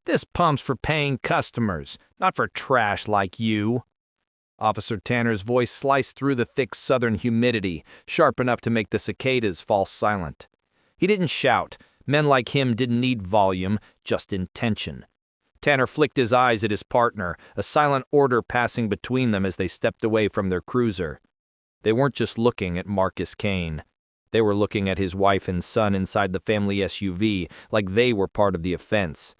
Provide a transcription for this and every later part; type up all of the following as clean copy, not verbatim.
This pump's for paying customers, not for trash like you." Officer Tanner's voice sliced through the thick southern humidity, sharp enough to make the cicadas fall silent. He didn't shout. Men like him didn't need volume, just intention. Tanner flicked his eyes at his partner, a silent order passing between them as they stepped away from their cruiser. They weren't just looking at Marcus Kane. They were looking at his wife and son inside the family SUV like they were part of the offense.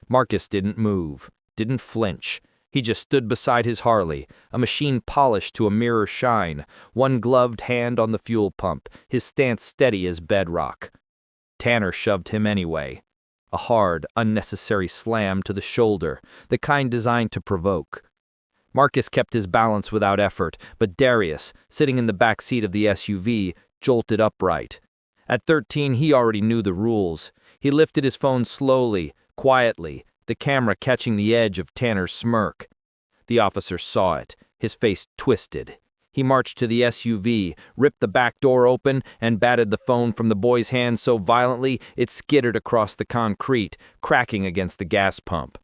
Marcus didn't move, didn't flinch. He just stood beside his Harley, a machine polished to a mirror shine, one gloved hand on the fuel pump, his stance steady as bedrock. Tanner shoved him anyway. A hard, unnecessary slam to the shoulder, the kind designed to provoke. Marcus kept his balance without effort, but Darius, sitting in the back seat of the SUV, jolted upright. At 13, he already knew the rules. He lifted his phone slowly, quietly, the camera catching the edge of Tanner's smirk. The officer saw it, his face twisted. He marched to the SUV, ripped the back door open, and batted the phone from the boy's hand so violently it skittered across the concrete, cracking against the gas pump.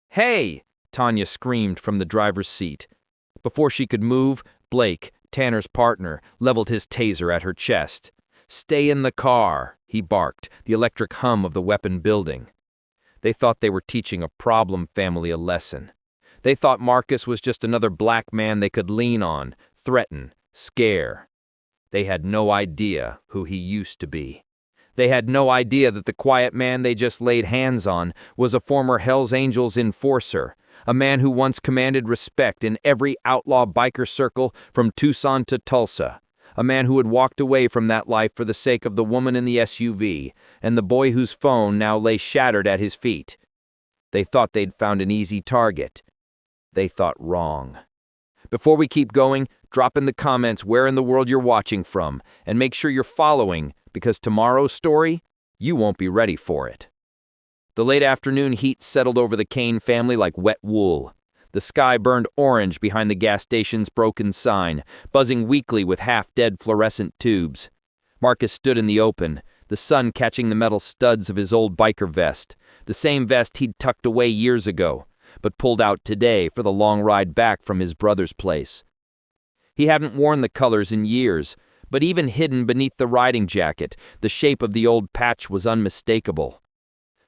"Hey!" Tanya screamed from the driver's seat. Before she could move, Blake, Tanner's partner, leveled his taser at her chest. "Stay in the car," he barked, the electric hum of the weapon building. They thought they were teaching a problem family a lesson. They thought Marcus was just another black man they could lean on, threaten, scare. They had no idea who he used to be. They had no idea that the quiet man they just laid hands on was a former Hells Angels enforcer, a man who once commanded respect in every outlaw biker circle from Tucson to Tulsa, a man who had walked away from that life for the sake of the woman in the SUV and the boy whose phone now lay shattered at his feet. They thought they'd found an easy target. They thought wrong. Before we keep going, drop in the comments where in the world you're watching from, and make sure you're following, because tomorrow's story, you won't be ready for it. The late afternoon heat settled over the Kane family like wet wool. The sky burned orange behind the gas station's broken sign, buzzing weakly with half-dead fluorescent tubes. Marcus stood in the open, the sun catching the metal studs of his old biker vest, the same vest he'd tucked away years ago, but pulled out today for the long ride back from his brother's place. He hadn't worn the colors in years, but even hidden beneath the riding jacket, the shape of the old patch was unmistakable.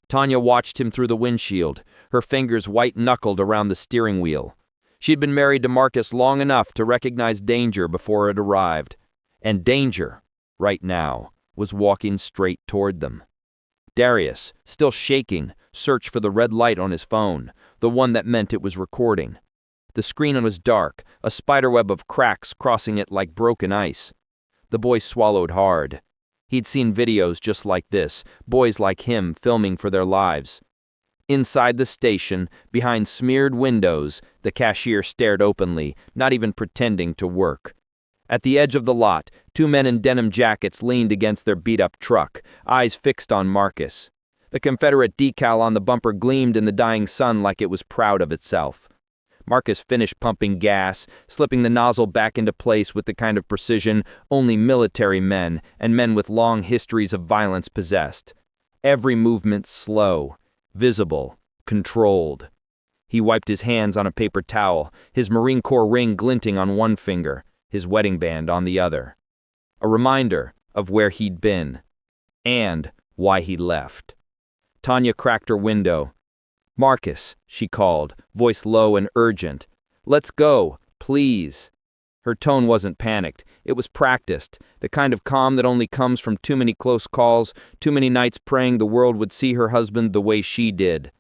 Tanya watched him through the windshield, her fingers white-knuckled around the steering wheel. She'd been married to Marcus long enough to recognize danger before it arrived. And danger, right now, was walking straight toward them. Darius, still shaking, searched for the red light on his phone, the one that meant it was recording. The screen was dark, a spiderweb of cracks crossing it like broken ice. The boy swallowed hard. He'd seen videos just like this, boys like him filming for their lives. Inside the station, behind smeared windows, the cashier stared openly, not even pretending to work. At the edge of the lot, two men in denim jackets leaned against their beat-up truck, eyes fixed on Marcus. The Confederate decal on the bumper gleamed in the dying sun like it was proud of itself. Marcus finished pumping gas, slipping the nozzle back into place with the kind of precision only military men and men with long histories of violence possessed. Every movement slow, visible, controlled. He wiped his hands on a paper towel, his Marine Corps ring glinting on one finger, his wedding band on the other. A reminder of where he'd been, and why he left. Tanya cracked her window. "Marcus," she called, voice low and urgent. "Let's go, please." Her tone wasn't panicked. It was practiced, the kind of calm that only comes from too many close calls, too many nights praying the world would see her husband the way she did.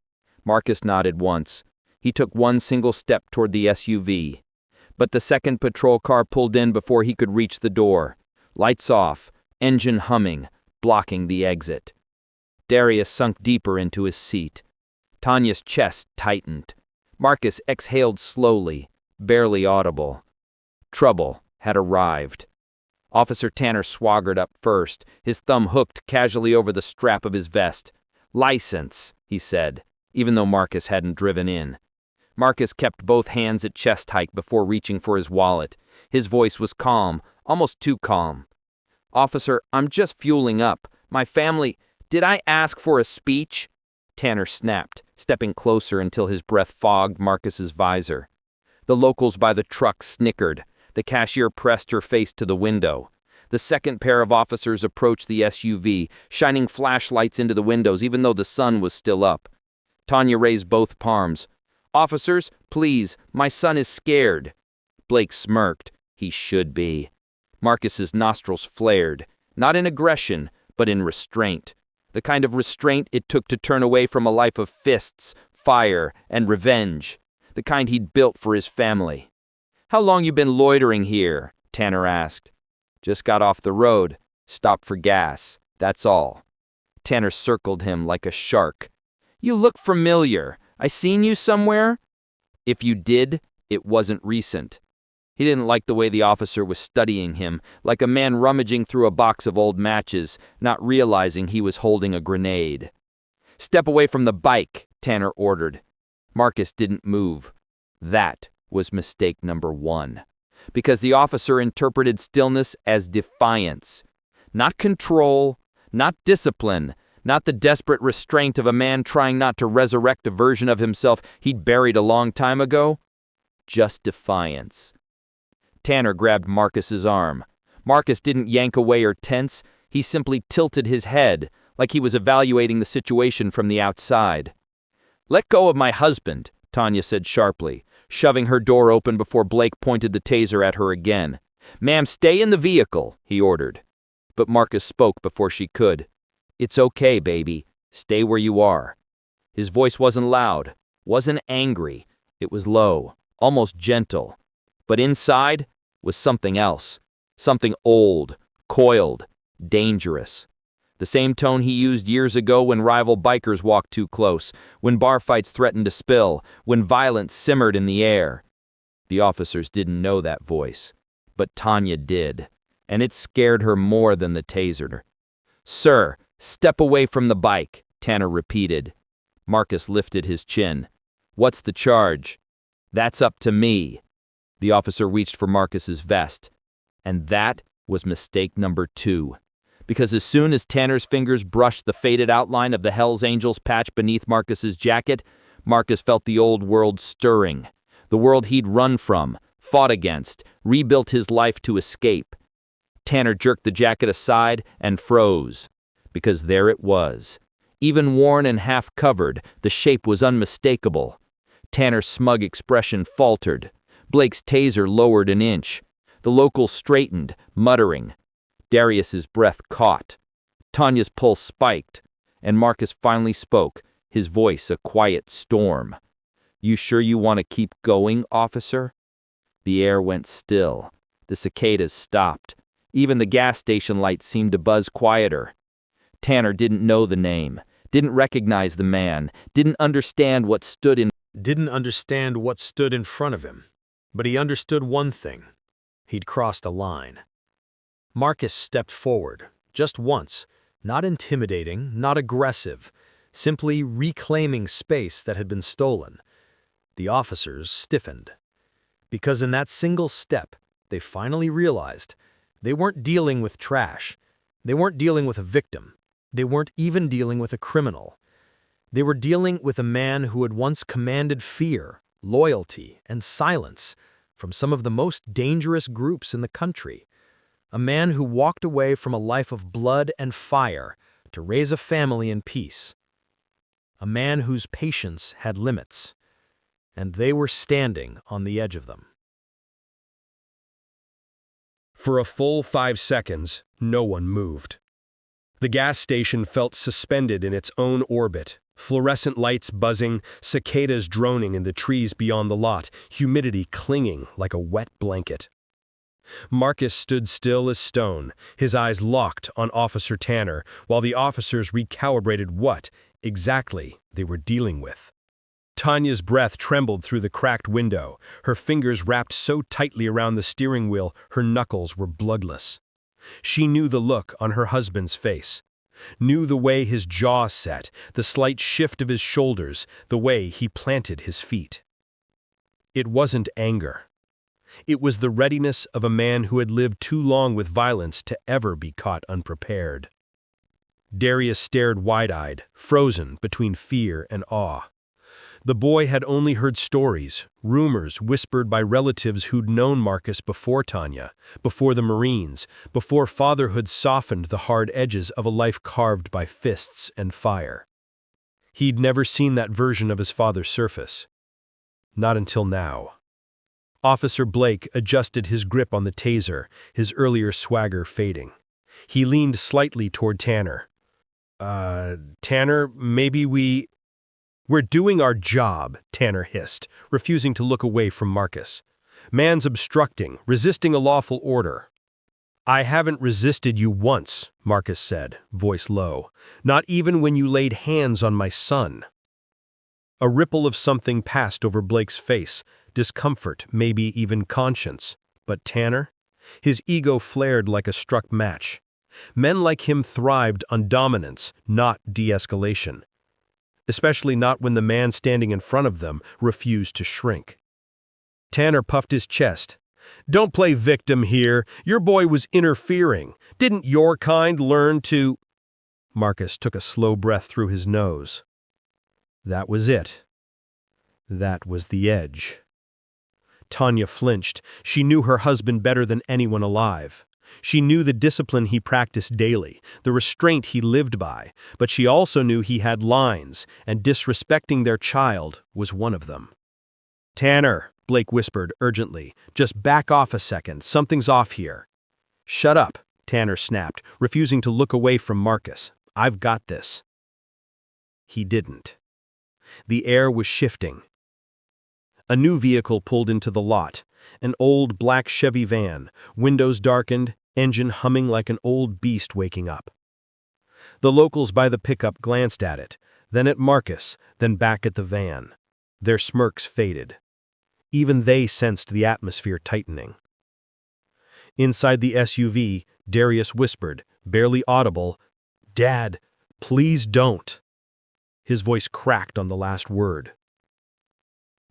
Marcus nodded once. He took one single step toward the SUV. But the second patrol car pulled in before he could reach the door. Lights off, engine humming, blocking the exit. Darius sunk deeper into his seat. Tanya's chest tightened. Marcus exhaled slowly, barely audible. Trouble had arrived. Officer Tanner swaggered up first, his thumb hooked casually over the strap of his vest. "License," he said, even though Marcus hadn't driven in. Marcus kept both hands at chest height before reaching for his wallet. His voice was calm, almost too calm. "Officer, I'm just fueling up. My family... Did I ask for a speech?" Tanner snapped, stepping closer until his breath fogged Marcus's visor. The locals by the truck snickered. The cashier pressed her face to the window. The second pair of officers approached the SUV, shining flashlights into the windows even though the sun was still up. Tanya raised both palms. "Officers, please, my son is scared." Blake smirked. He should be. Marcus's nostrils flared, not in aggression, but in restraint. The kind of restraint it took to turn away from a life of fists, fire, and revenge. The kind he'd built for his family. "How long you been loitering here?" Tanner asked. "Just got off the road. Stopped for gas. That's all." Tanner circled him like a shark. "You look familiar. I seen you somewhere?" If you did, it wasn't recent. He didn't like the way the officer was studying him, like a man rummaging through a box of old matches, not realizing he was holding a grenade. "Step away from the bike," Tanner ordered. Marcus didn't move. That was mistake number one. Because the officer interpreted stillness as defiance. Not control, not discipline, not the desperate restraint of a man trying not to resurrect a version of himself he'd buried a long time ago. Just defiance. Tanner grabbed Marcus's arm. Marcus didn't yank away or tense. He simply tilted his head, like he was evaluating the situation from the outside. "Let go of my husband," Tanya said sharply, shoving her door open before Blake pointed the taser at her again. "Ma'am, stay in the vehicle," he ordered. But Marcus spoke before she could. "It's okay, baby. Stay where you are." His voice wasn't loud, wasn't angry. It was low, almost gentle. But inside was something else. Something old, coiled, dangerous. The same tone he used years ago when rival bikers walked too close, when bar fights threatened to spill, when violence simmered in the air. The officers didn't know that voice, but Tanya did, and it scared her more than the taser. "Sir, step away from the bike," Tanner repeated. Marcus lifted his chin. "What's the charge?" "That's up to me." The officer reached for Marcus's vest. And that was mistake number two. Because as soon as Tanner's fingers brushed the faded outline of the Hell's Angels patch beneath Marcus's jacket, Marcus felt the old world stirring. The world he'd run from, fought against, rebuilt his life to escape. Tanner jerked the jacket aside and froze. Because there it was. Even worn and half-covered, the shape was unmistakable. Tanner's smug expression faltered. Blake's taser lowered an inch. The locals straightened, muttering. Darius's breath caught. Tanya's pulse spiked. And Marcus finally spoke, his voice a quiet storm. "You sure you want to keep going, officer?" The air went still. The cicadas stopped. Even the gas station lights seemed to buzz quieter. Tanner didn't know the name, didn't recognize the man, didn't understand what stood in front of him. But he understood one thing. He'd crossed a line. Marcus stepped forward, just once, not intimidating, not aggressive, simply reclaiming space that had been stolen. The officers stiffened. Because in that single step, they finally realized they weren't dealing with trash. They weren't dealing with a victim. They weren't even dealing with a criminal. They were dealing with a man who had once commanded fear, loyalty, and silence from some of the most dangerous groups in the country. A man who walked away from a life of blood and fire to raise a family in peace. A man whose patience had limits, and they were standing on the edge of them. For a full 5 seconds, no one moved. The gas station felt suspended in its own orbit, fluorescent lights buzzing, cicadas droning in the trees beyond the lot, humidity clinging like a wet blanket. Marcus stood still as stone, his eyes locked on Officer Tanner, while the officers recalibrated what, exactly, they were dealing with. Tanya's breath trembled through the cracked window, her fingers wrapped so tightly around the steering wheel her knuckles were bloodless. She knew the look on her husband's face, knew the way his jaw set, the slight shift of his shoulders, the way he planted his feet. It wasn't anger. It was the readiness of a man who had lived too long with violence to ever be caught unprepared. Darius stared wide-eyed, frozen between fear and awe. The boy had only heard stories, rumors whispered by relatives who'd known Marcus before Tanya, before the Marines, before fatherhood softened the hard edges of a life carved by fists and fire. He'd never seen that version of his father's surface. Not until now. Officer Blake adjusted his grip on the taser, his earlier swagger fading. He leaned slightly toward Tanner. Tanner, maybe We're doing our job, Tanner hissed, refusing to look away from Marcus. Man's obstructing, resisting a lawful order. I haven't resisted you once, Marcus said, voice low. Not even when you laid hands on my son. A ripple of something passed over Blake's face, discomfort, maybe even conscience. But Tanner? His ego flared like a struck match. Men like him thrived on dominance, not de-escalation. Especially not when the man standing in front of them refused to shrink. Tanner puffed his chest. Don't play victim here. Your boy was interfering. Didn't your kind learn to... Marcus took a slow breath through his nose. That was it. That was the edge. Tanya flinched. She knew her husband better than anyone alive. She knew the discipline he practiced daily, the restraint he lived by, but she also knew he had lines, and disrespecting their child was one of them. Tanner, Blake whispered urgently, just back off a second, something's off here. Shut up, Tanner snapped, refusing to look away from Marcus. I've got this. He didn't. The air was shifting. A new vehicle pulled into the lot, an old black Chevy van, windows darkened, engine humming like an old beast waking up. The locals by the pickup glanced at it, then at Marcus, then back at the van. Their smirks faded. Even they sensed the atmosphere tightening. Inside the SUV, Darius whispered, barely audible, "Dad, please don't." His voice cracked on the last word.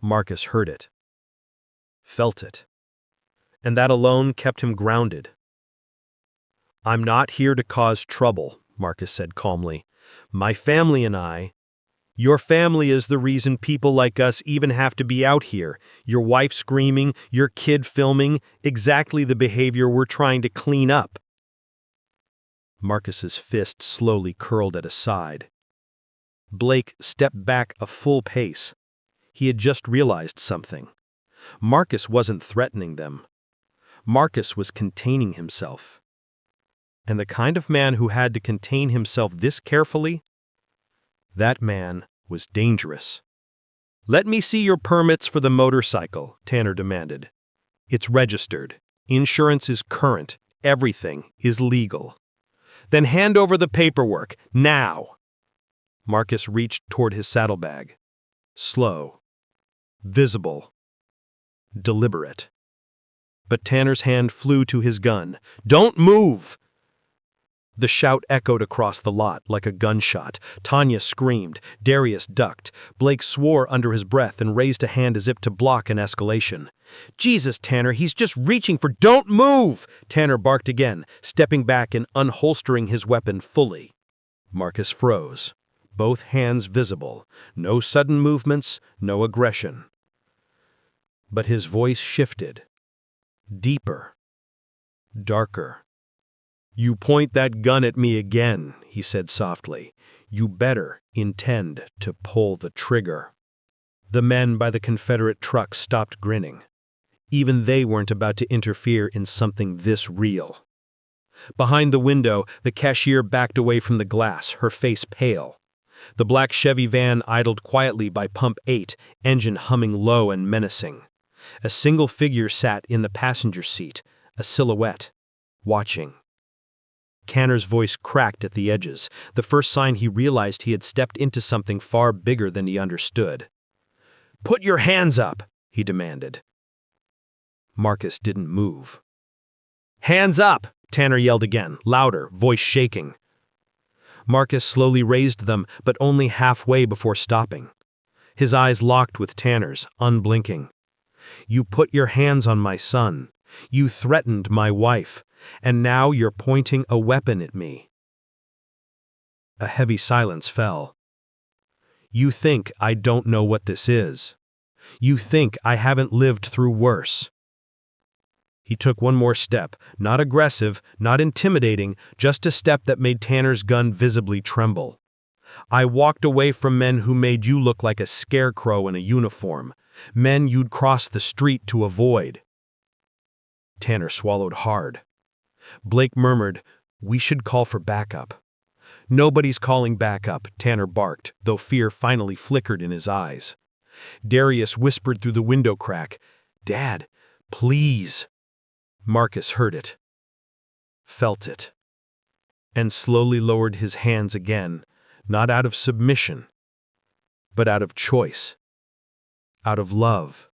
Marcus heard it. Felt it. And that alone kept him grounded. I'm not here to cause trouble, Marcus said calmly. My family and I... Your family is the reason people like us even have to be out here. Your wife screaming, your kid filming, exactly the behavior we're trying to clean up. Marcus's fist slowly curled at his side. Blake stepped back a full pace. He had just realized something. Marcus wasn't threatening them. Marcus was containing himself. And the kind of man who had to contain himself this carefully? That man was dangerous. Let me see your permits for the motorcycle, Tanner demanded. It's registered. Insurance is current. Everything is legal. Then hand over the paperwork, now. Marcus reached toward his saddlebag. Slow. Visible. Deliberate. But Tanner's hand flew to his gun. Don't move! The shout echoed across the lot like a gunshot. Tanya screamed. Darius ducked. Blake swore under his breath and raised a hand as if to block an escalation. Jesus, Tanner, he's just reaching for... Don't move! Tanner barked again, stepping back and unholstering his weapon fully. Marcus froze. Both hands visible. No sudden movements, no aggression. But his voice shifted. Deeper. Darker. You point that gun at me again, he said softly. You better intend to pull the trigger. The men by the Confederate truck stopped grinning. Even they weren't about to interfere in something this real. Behind the window, the cashier backed away from the glass, her face pale. The black Chevy van idled quietly by pump 8, engine humming low and menacing. A single figure sat in the passenger seat, a silhouette, watching. Tanner's voice cracked at the edges, the first sign he realized he had stepped into something far bigger than he understood. Put your hands up, he demanded. Marcus didn't move. Hands up, Tanner yelled again, louder, voice shaking. Marcus slowly raised them, but only halfway before stopping. His eyes locked with Tanner's, unblinking. You put your hands on my son. You threatened my wife. And now you're pointing a weapon at me. A heavy silence fell. You think I don't know what this is. You think I haven't lived through worse. He took one more step, not aggressive, not intimidating, just a step that made Tanner's gun visibly tremble. I walked away from men who made you look like a scarecrow in a uniform, men you'd cross the street to avoid. Tanner swallowed hard. Blake murmured, "We should call for backup." "Nobody's calling backup," Tanner barked, though fear finally flickered in his eyes. Darius whispered through the window crack, "Dad, please." Marcus heard it, felt it, and slowly lowered his hands again, not out of submission, but out of choice, out of love,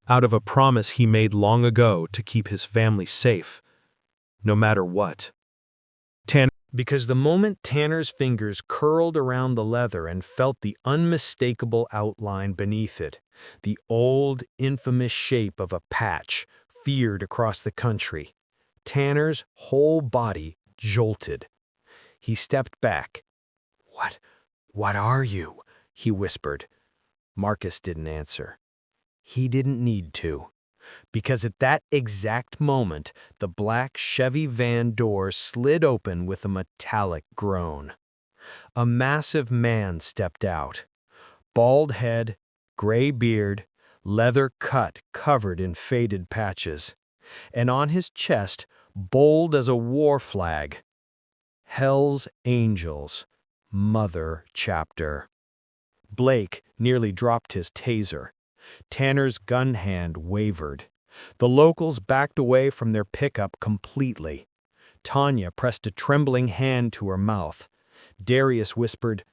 out of a promise he made long ago to keep his family safe, no matter what. Because the moment Tanner's fingers curled around the leather and felt the unmistakable outline beneath it, the old, infamous shape of a patch, feared across the country, Tanner's whole body jolted. He stepped back. What are you?" he whispered. Marcus didn't answer. He didn't need to. Because at that exact moment, the black Chevy van door slid open with a metallic groan. A massive man stepped out. Bald head, gray beard, leather cut covered in faded patches, and on his chest, bold as a war flag, Hell's Angels, Mother Chapter. Blake nearly dropped his taser. Tanner's gun hand wavered. The locals backed away from their pickup completely. Tanya pressed a trembling hand to her mouth. Darius whispered,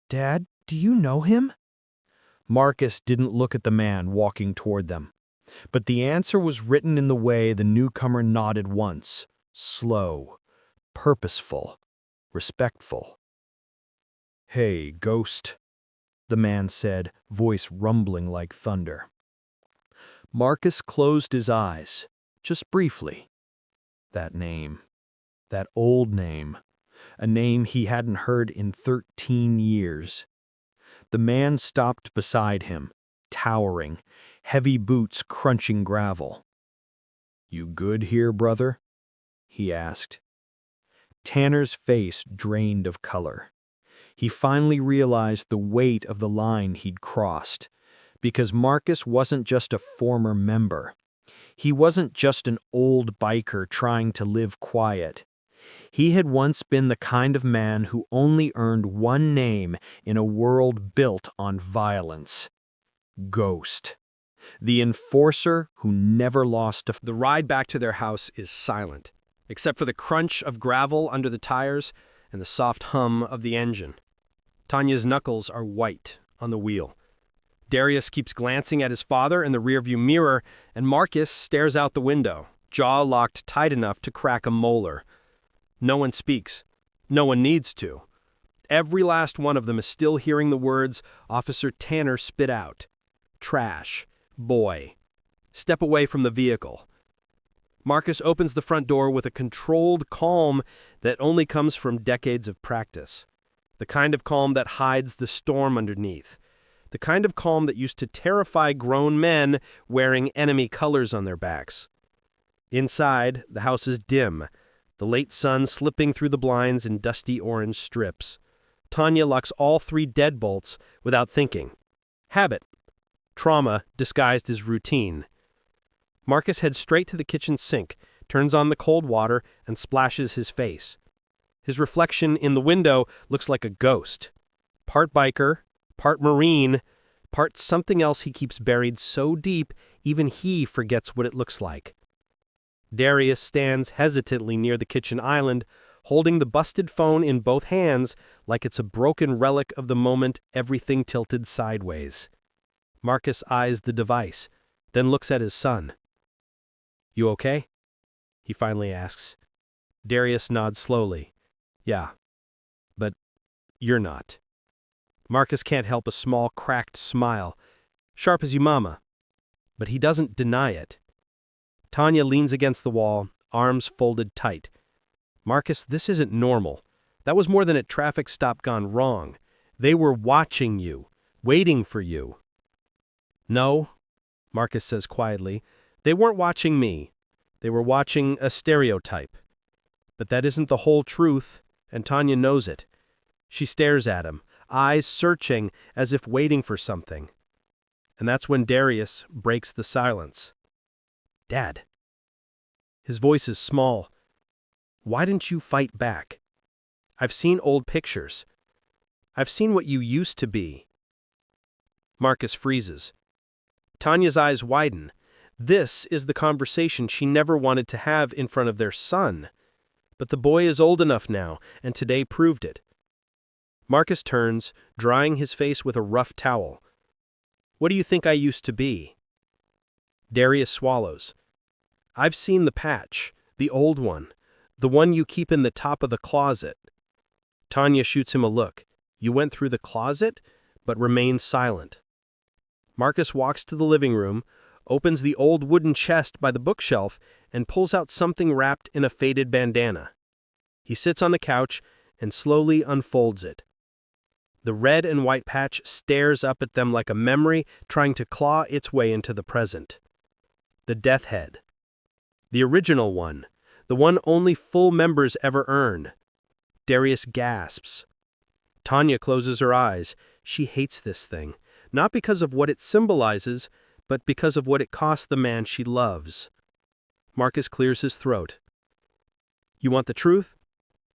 "Dad, do you know him?" Marcus didn't look at the man walking toward them. But the answer was written in the way the newcomer nodded once, slow, purposeful, respectful. "Hey, ghost," the man said, voice rumbling like thunder. Marcus closed his eyes, just briefly. That name, that old name, a name he hadn't heard in 13 years. The man stopped beside him, towering, heavy boots crunching gravel. "You good here, brother?" he asked. Tanner's face drained of color. He finally realized the weight of the line he'd crossed, because Marcus wasn't just a former member. He wasn't just an old biker trying to live quiet. He had once been the kind of man who only earned one name in a world built on violence. Ghost. The enforcer who never lost a... The ride back to their house is silent, except for the crunch of gravel under the tires and the soft hum of the engine. Tanya's knuckles are white on the wheel. Darius keeps glancing at his father in the rearview mirror, and Marcus stares out the window, jaw locked tight enough to crack a molar. No one speaks. No one needs to. Every last one of them is still hearing the words Officer Tanner spit out. Trash. Boy. Step away from the vehicle. Marcus opens the front door with a controlled calm that only comes from decades of practice. The kind of calm that hides the storm underneath. The kind of calm that used to terrify grown men wearing enemy colors on their backs. Inside, the house is dim, the late sun slipping through the blinds in dusty orange strips. Tanya locks all 3 deadbolts without thinking. Habit. Trauma disguised as routine. Marcus heads straight to the kitchen sink, turns on the cold water, and splashes his face. His reflection in the window looks like a ghost. Part biker, part Marine, part something else he keeps buried so deep even he forgets what it looks like. Darius stands hesitantly near the kitchen island, holding the busted phone in both hands like it's a broken relic of the moment everything tilted sideways. Marcus eyes the device, then looks at his son. "You okay?" he finally asks. Darius nods slowly. "Yeah, but you're not." Marcus can't help a small, cracked smile, sharp as you mama. But he doesn't deny it. Tanya leans against the wall, arms folded tight. "Marcus, this isn't normal. That was more than a traffic stop gone wrong. They were watching you, waiting for you. No, Marcus says quietly, they weren't watching me. They were watching a stereotype. But that isn't the whole truth, and Tanya knows it. She stares at him, eyes searching as if waiting for something. And that's when Darius breaks the silence. Dad. His voice is small. Why didn't you fight back? I've seen old pictures. I've seen what you used to be. Marcus freezes. Tanya's eyes widen. This is the conversation she never wanted to have in front of their son. But the boy is old enough now, and today proved it. Marcus turns, drying his face with a rough towel. What do you think I used to be? Darius swallows. I've seen the patch, the old one, the one you keep in the top of the closet. Tanya shoots him a look. You went through the closet, but remains silent. Marcus walks to the living room, opens the old wooden chest by the bookshelf, and pulls out something wrapped in a faded bandana. He sits on the couch and slowly unfolds it. The red and white patch stares up at them like a memory trying to claw its way into the present. The death head. The original one, the one only full members ever earn. Darius gasps. Tanya closes her eyes. She hates this thing, not because of what it symbolizes, but because of what it cost the man she loves. Marcus clears his throat. You want the truth?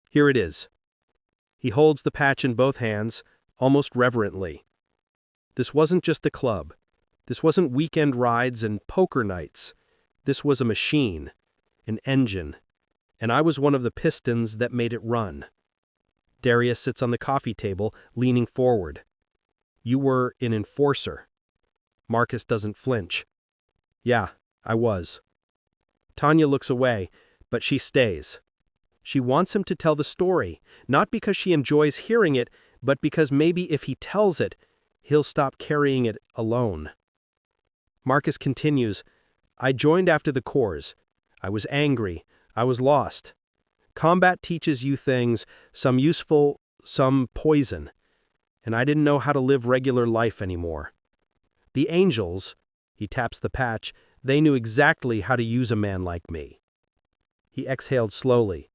Here it is. He holds the patch in both hands, almost reverently. This wasn't just a club. This wasn't weekend rides and poker nights. This was a machine, an engine, and I was one of the pistons that made it run. Darius sits on the coffee table, leaning forward. You were an enforcer. Marcus doesn't flinch. Yeah, I was. Tanya looks away, but she stays. She wants him to tell the story, not because she enjoys hearing it, but because maybe if he tells it, he'll stop carrying it alone. Marcus continues, I joined after the corps. I was angry. I was lost. Combat teaches you things, some useful, some poison, and I didn't know how to live regular life anymore. The angels, he taps the patch, they knew exactly how to use a man like me. He exhaled slowly.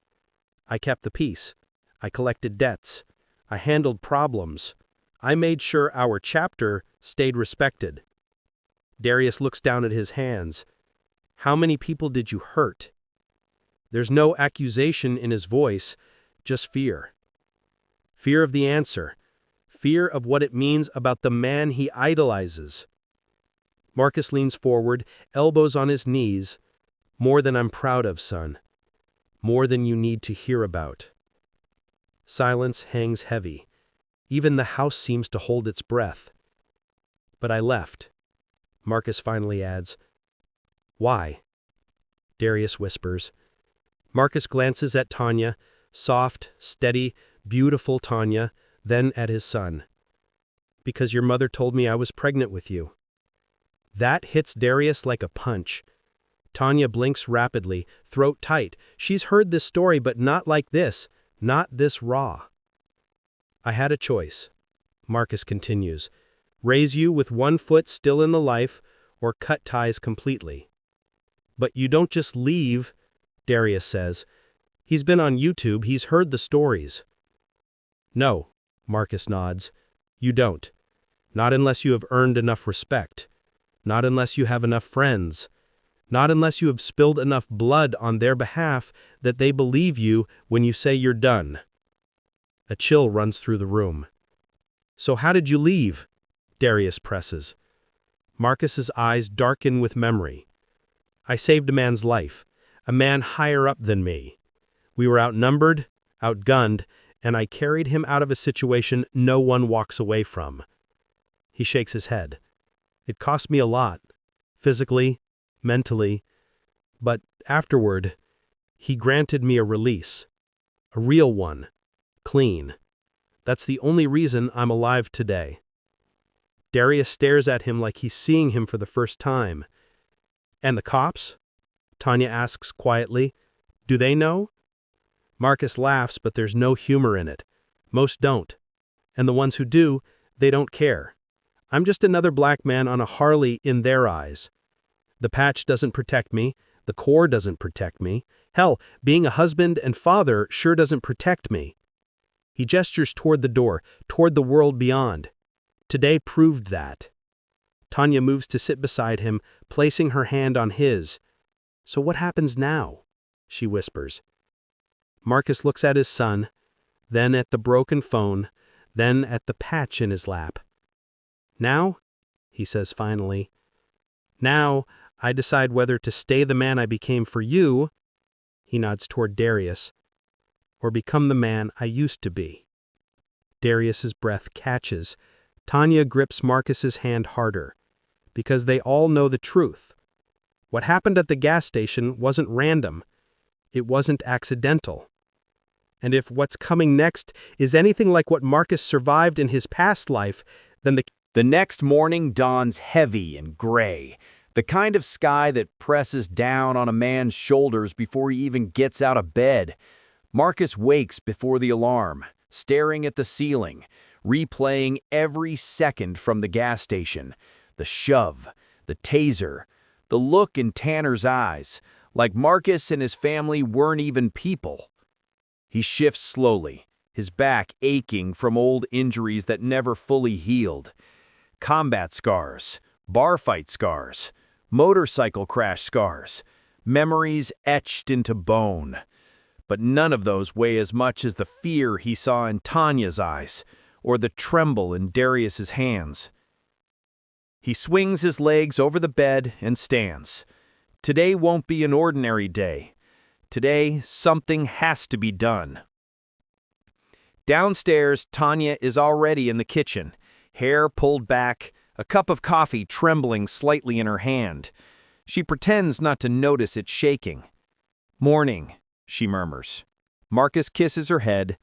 I kept the peace. I collected debts. I handled problems. I made sure our chapter stayed respected. Darius looks down at his hands. How many people did you hurt? There's no accusation in his voice, just fear. Fear of the answer. Fear of what it means about the man he idolizes. Marcus leans forward, elbows on his knees. More than I'm proud of, son. More than you need to hear about. Silence hangs heavy. Even the house seems to hold its breath. But I left. Marcus finally adds, Why? Darius whispers. Marcus glances at Tanya, soft, steady, beautiful Tanya, then at his son. Because your mother told me I was pregnant with you. That hits Darius like a punch. Tanya blinks rapidly, throat tight. She's heard this story, but not like this, not this raw. I had a choice, Marcus continues. Raise you with one foot still in the life, or cut ties completely. But you don't just leave, Darius says. He's been on YouTube, he's heard the stories. No, Marcus nods. You don't. Not unless you have earned enough respect. Not unless you have enough friends. Not unless you have spilled enough blood on their behalf that they believe you when you say you're done. A chill runs through the room. So how did you leave? Darius presses. Marcus's eyes darken with memory. I saved a man's life, a man higher up than me. We were outnumbered, outgunned, and I carried him out of a situation no one walks away from. He shakes his head. It cost me a lot, physically, mentally, but afterward, he granted me a release, a real one, clean. That's the only reason I'm alive today. Darius stares at him like he's seeing him for the first time. And the cops? Tanya asks quietly. Do they know? Marcus laughs, but there's no humor in it. Most don't. And the ones who do, they don't care. I'm just another black man on a Harley in their eyes. The patch doesn't protect me. The Corps doesn't protect me. Hell, being a husband and father sure doesn't protect me. He gestures toward the door, toward the world beyond. Today proved that. Tanya moves to sit beside him, placing her hand on his. So what happens now? She whispers. Marcus looks at his son, then at the broken phone, then at the patch in his lap. Now, he says finally, now I decide whether to stay the man I became for you, he nods toward Darius, or become the man I used to be. Darius's breath catches. Tanya grips Marcus's hand harder, because they all know the truth. What happened at the gas station wasn't random. It wasn't accidental. And if what's coming next is anything like what Marcus survived in his past life, then The next morning dawns heavy and gray, the kind of sky that presses down on a man's shoulders before he even gets out of bed. Marcus wakes before the alarm, staring at the ceiling, replaying every second from the gas station. The shove, the taser, the look in Tanner's eyes, like Marcus and his family weren't even people. He shifts slowly, his back aching from old injuries that never fully healed. Combat scars, bar fight scars, motorcycle crash scars, memories etched into bone. But none of those weigh as much as the fear he saw in Tanya's eyes, or the tremble in Darius's hands. He swings his legs over the bed and stands. Today won't be an ordinary day. Today, something has to be done. Downstairs, Tanya is already in the kitchen, hair pulled back, a cup of coffee trembling slightly in her hand. She pretends not to notice it shaking. "Morning," she murmurs. Marcus kisses her head.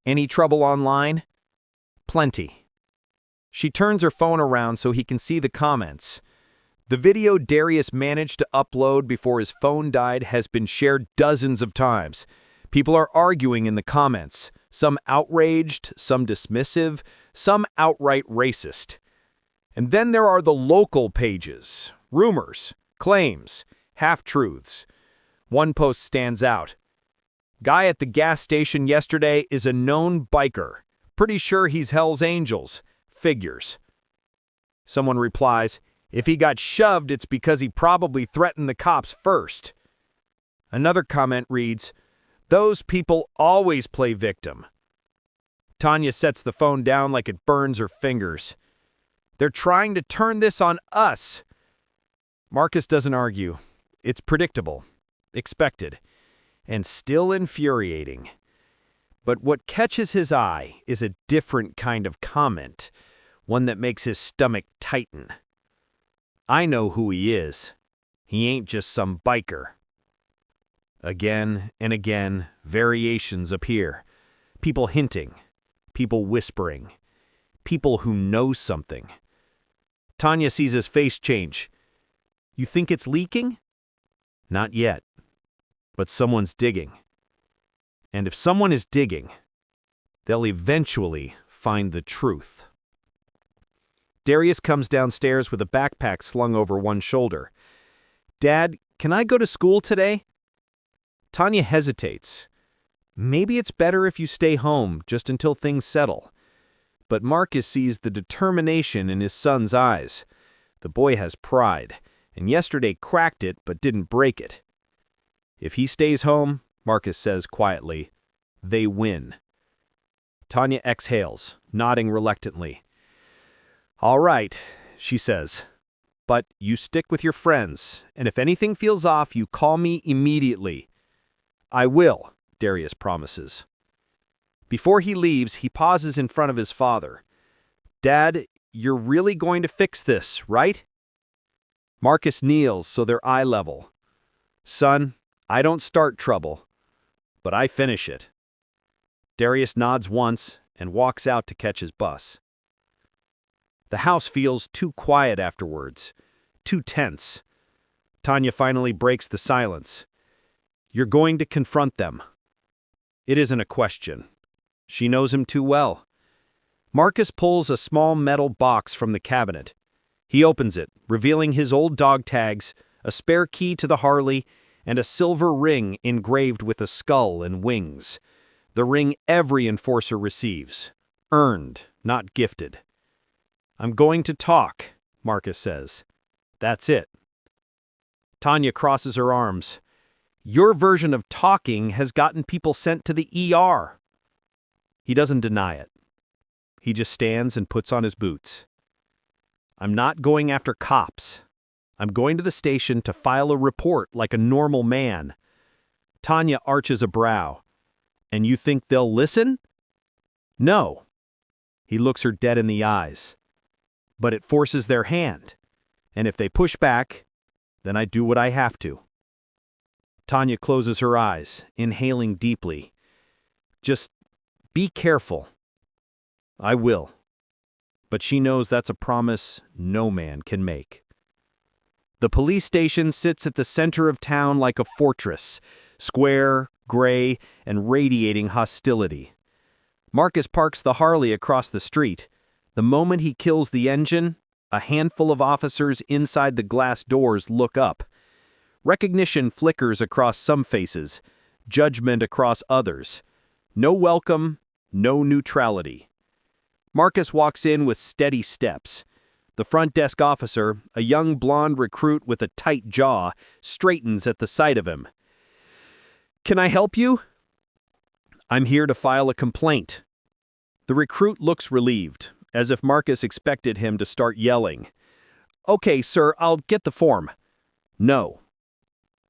"Any trouble online?" "Plenty." She turns her phone around so he can see the comments. The video Darius managed to upload before his phone died has been shared dozens of times. People are arguing in the comments, some outraged, some dismissive, some outright racist. And then there are the local pages, rumors, claims, half-truths. One post stands out. "Guy at the gas station yesterday is a known biker. Pretty sure he's Hell's Angels. Figures." Someone replies, "If he got shoved, it's because he probably threatened the cops first." Another comment reads, "Those people always play victim." Tanya sets the phone down like it burns her fingers. "They're trying to turn this on us." Marcus doesn't argue. It's predictable, expected, and still infuriating. But what catches his eye is a different kind of comment, one that makes his stomach tighten. "I know who he is. He ain't just some biker." Again and again, variations appear. People hinting, people whispering, people who know something. Tanya sees his face change. "You think it's leaking?" "Not yet. But someone's digging. And if someone is digging, they'll eventually find the truth." Darius comes downstairs with a backpack slung over one shoulder. "Dad, can I go to school today?" Tanya hesitates. "Maybe it's better if you stay home just until things settle." But Marcus sees the determination in his son's eyes. The boy has pride, and yesterday cracked it but didn't break it. If he stays home, Marcus says quietly, they win. Tanya exhales, nodding reluctantly. "All right," she says, "but you stick with your friends, and if anything feels off, you call me immediately." "I will," Darius promises. Before he leaves, he pauses in front of his father. "Dad, you're really going to fix this, right?" Marcus kneels so they're eye level. "Son, I don't start trouble, but I finish it." Darius nods once and walks out to catch his bus. The house feels too quiet afterwards, too tense. Tanya finally breaks the silence. "You're going to confront them." It isn't a question. She knows him too well. Marcus pulls a small metal box from the cabinet. He opens it, revealing his old dog tags, a spare key to the Harley, and a silver ring engraved with a skull and wings. The ring every enforcer receives. Earned, not gifted. "I'm going to talk," Marcus says. "That's it." Tanya crosses her arms. "Your version of talking has gotten people sent to the ER." He doesn't deny it. He just stands and puts on his boots. "I'm not going after cops. I'm going to the station to file a report like a normal man." Tanya arches a brow. "And you think they'll listen?" "No." He looks her dead in the eyes. "But it forces their hand. And if they push back, then I do what I have to." Tanya closes her eyes, inhaling deeply. "Just be careful." "I will." But she knows that's a promise no man can make. The police station sits at the center of town like a fortress, square, gray, and radiating hostility. Marcus parks the Harley across the street. The moment he kills the engine, a handful of officers inside the glass doors look up. Recognition flickers across some faces, judgment across others. No welcome, no neutrality. Marcus walks in with steady steps. The front desk officer, a young blonde recruit with a tight jaw, straightens at the sight of him. "Can I help you?" "I'm here to file a complaint." The recruit looks relieved, as if Marcus expected him to start yelling. "Okay, sir, I'll get the form." "No."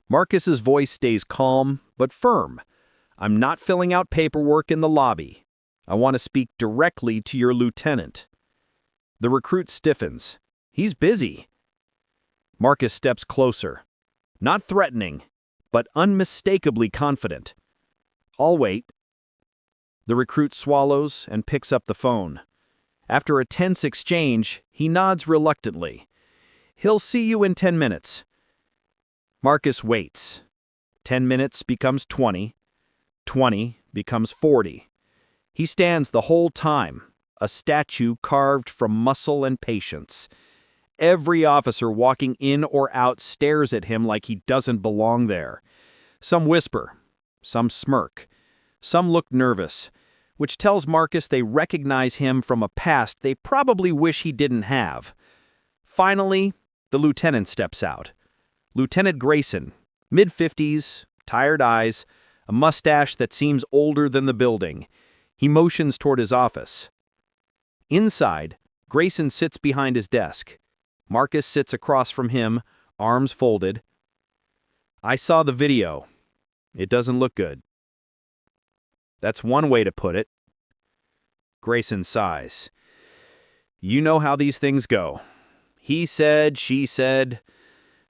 Marcus's voice stays calm, but firm. "I'm not filling out paperwork in the lobby. I want to speak directly to your lieutenant." The recruit stiffens. He's busy. Marcus steps closer. Not threatening, but unmistakably confident. "I'll wait." The recruit swallows and picks up the phone. After a tense exchange, he nods reluctantly. "He'll see you in 10 minutes. Marcus waits. 10 minutes becomes 20. 20 becomes 40. He stands the whole time, a statue carved from muscle and patience. Every officer walking in or out stares at him like he doesn't belong there. Some whisper, some smirk, some look nervous, which tells Marcus they recognize him from a past they probably wish he didn't have. Finally, the lieutenant steps out. Lieutenant Grayson, mid-50s, tired eyes, a mustache that seems older than the building. He motions toward his office. Inside, Grayson sits behind his desk. Marcus sits across from him, arms folded. "I saw the video. It doesn't look good." "That's one way to put it." Grayson sighs. "You know how these things go. He said, she said.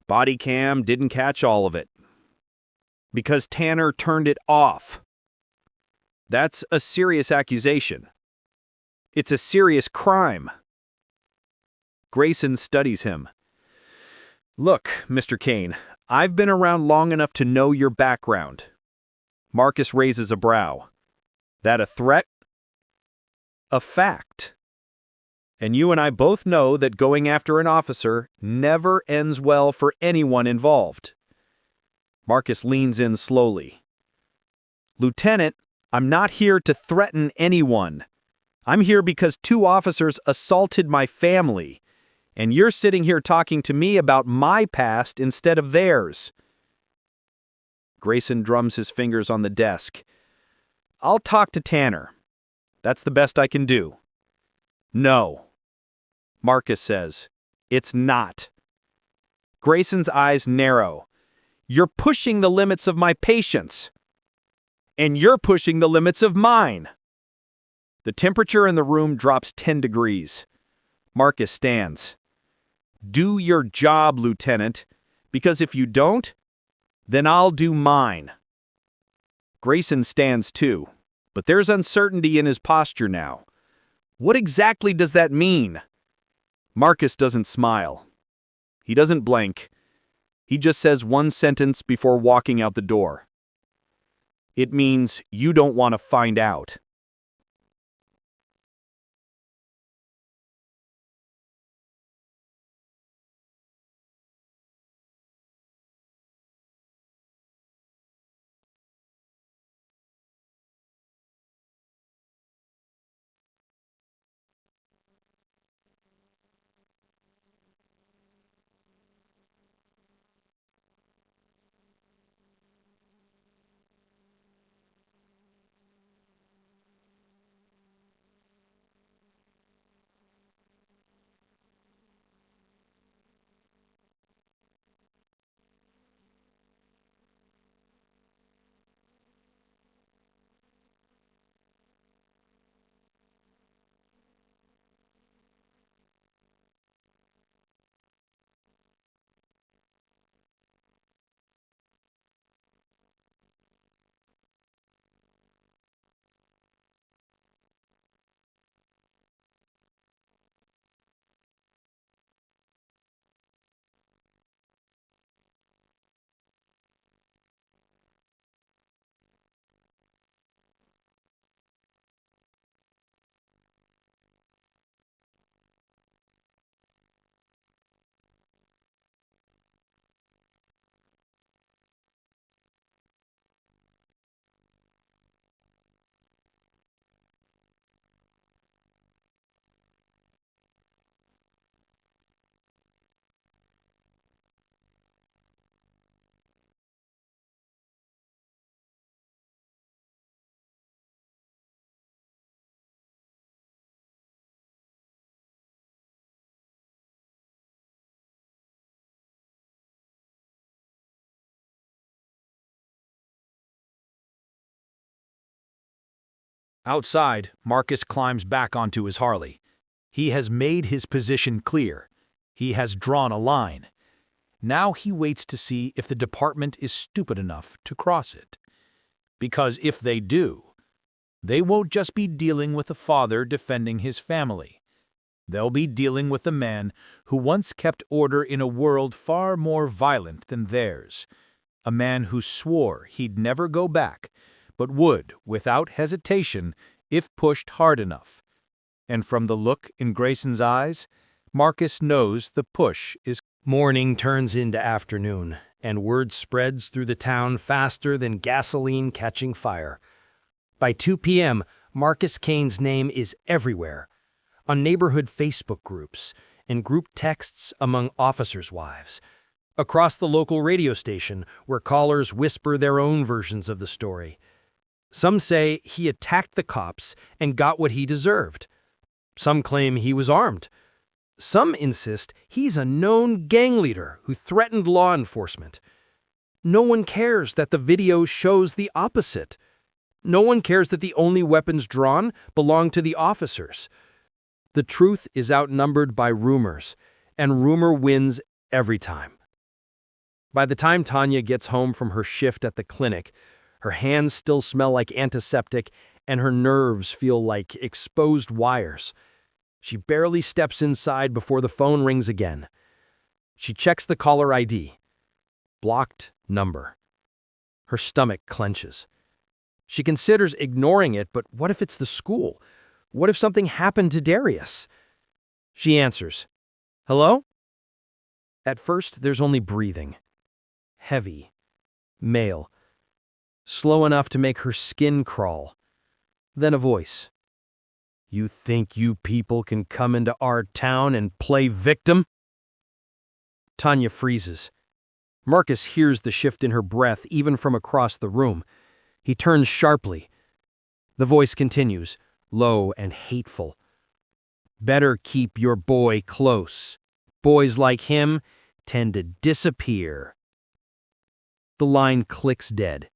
Body cam didn't catch all of it. Because Tanner turned it off. That's a serious accusation. It's a serious crime." Grayson studies him. "Look, Mr. Kane, I've been around long enough to know your background." Marcus raises a brow. "That a threat?" "A fact. And you and I both know that going after an officer never ends well for anyone involved." Marcus leans in slowly. "Lieutenant, I'm not here to threaten anyone. I'm here because 2 officers assaulted my family, and you're sitting here talking to me about my past instead of theirs." Grayson drums his fingers on the desk. "I'll talk to Tanner. That's the best I can do." "No." Marcus says, "It's not." Grayson's eyes narrow. "You're pushing the limits of my patience. And you're pushing the limits of mine." The temperature in the room drops 10 degrees. Marcus stands. "Do your job, Lieutenant, because if you don't, then I'll do mine." Grayson stands too, but there's uncertainty in his posture now. What exactly does that mean? Marcus doesn't smile. He doesn't blink. He just says one sentence before walking out the door. It means you don't want to find out. Outside, Marcus climbs back onto his Harley. He has made his position clear. He has drawn a line. Now he waits to see if the department is stupid enough to cross it. Because if they do, they won't just be dealing with a father defending his family. They'll be dealing with a man who once kept order in a world far more violent than theirs. A man who swore he'd never go back, but would, without hesitation, if pushed hard enough. And from the look in Grayson's eyes, Marcus knows the push is. Morning turns into afternoon, and word spreads through the town faster than gasoline catching fire. By 2 p.m., Marcus Kane's name is everywhere, on neighborhood Facebook groups, in group texts among officers' wives, across the local radio station where callers whisper their own versions of the story. Some say he attacked the cops and got what he deserved. Some claim he was armed. Some insist he's a known gang leader who threatened law enforcement. No one cares that the video shows the opposite. No one cares that the only weapons drawn belong to the officers. The truth is outnumbered by rumors, and rumor wins every time. By the time Tanya gets home from her shift at the clinic, her hands still smell like antiseptic and her nerves feel like exposed wires. She barely steps inside before the phone rings again. She checks the caller ID. Blocked number. Her stomach clenches. She considers ignoring it, but what if it's the school? What if something happened to Darius? She answers. Hello? At first, there's only breathing. Heavy. Male. Slow enough to make her skin crawl. Then a voice. You think you people can come into our town and play victim? Tanya freezes. Marcus hears the shift in her breath even from across the room. He turns sharply. The voice continues, low and hateful. Better keep your boy close. Boys like him tend to disappear. The line clicks dead.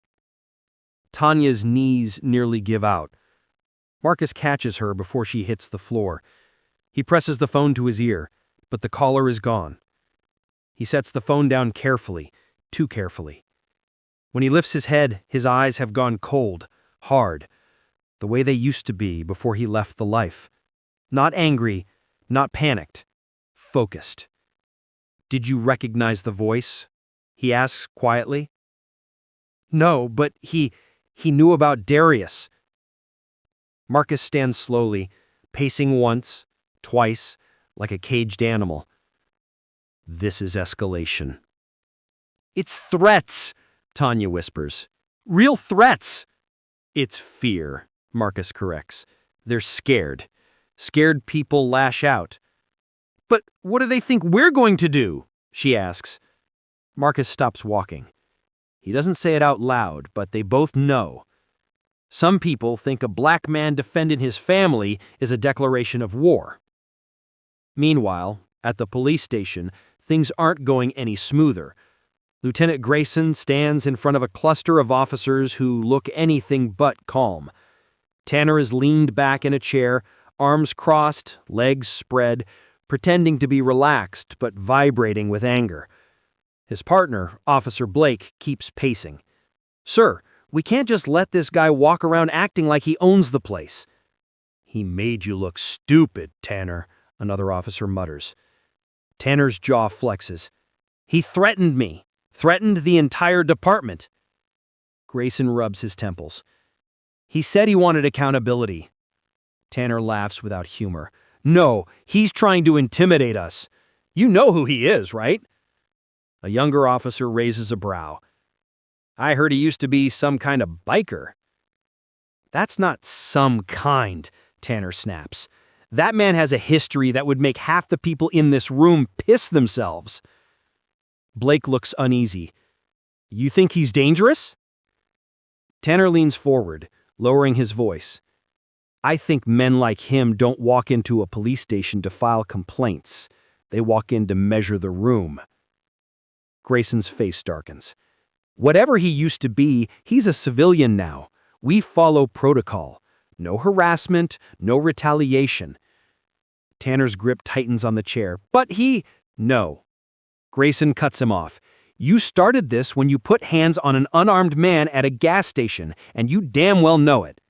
Tanya's knees nearly give out. Marcus catches her before she hits the floor. He presses the phone to his ear, but the caller is gone. He sets the phone down carefully, too carefully. When he lifts his head, his eyes have gone cold, hard, the way they used to be before he left the life. Not angry, not panicked, focused. Did you recognize the voice? He asks quietly. No, but he He knew about Darius. Marcus stands slowly, pacing once, twice, like a caged animal. This is escalation. It's threats, Tanya whispers. Real threats. It's fear, Marcus corrects. They're scared. Scared people lash out. But what do they think we're going to do? She asks. Marcus stops walking. He doesn't say it out loud, but they both know. Some people think a black man defending his family is a declaration of war. Meanwhile, at the police station, things aren't going any smoother. Lieutenant Grayson stands in front of a cluster of officers who look anything but calm. Tanner is leaned back in a chair, arms crossed, legs spread, pretending to be relaxed but vibrating with anger. His partner, Officer Blake, keeps pacing. "Sir, we can't just let this guy walk around acting like he owns the place." "He made you look stupid, Tanner," another officer mutters. Tanner's jaw flexes. "He threatened me. Threatened the entire department." Grayson rubs his temples. "He said he wanted accountability." Tanner laughs without humor. "No, he's trying to intimidate us. You know who he is, right?" A younger officer raises a brow. "I heard he used to be some kind of biker." "That's not some kind," Tanner snaps. "That man has a history that would make half the people in this room piss themselves." Blake looks uneasy. "You think he's dangerous?" Tanner leans forward, lowering his voice. "I think men like him don't walk into a police station to file complaints. They walk in to measure the room." Grayson's face darkens. "Whatever he used to be, he's a civilian now. We follow protocol. No harassment, no retaliation." Tanner's grip tightens on the chair. "But he—" "No." Grayson cuts him off. "You started this when you put hands on an unarmed man at a gas station, and you damn well know it."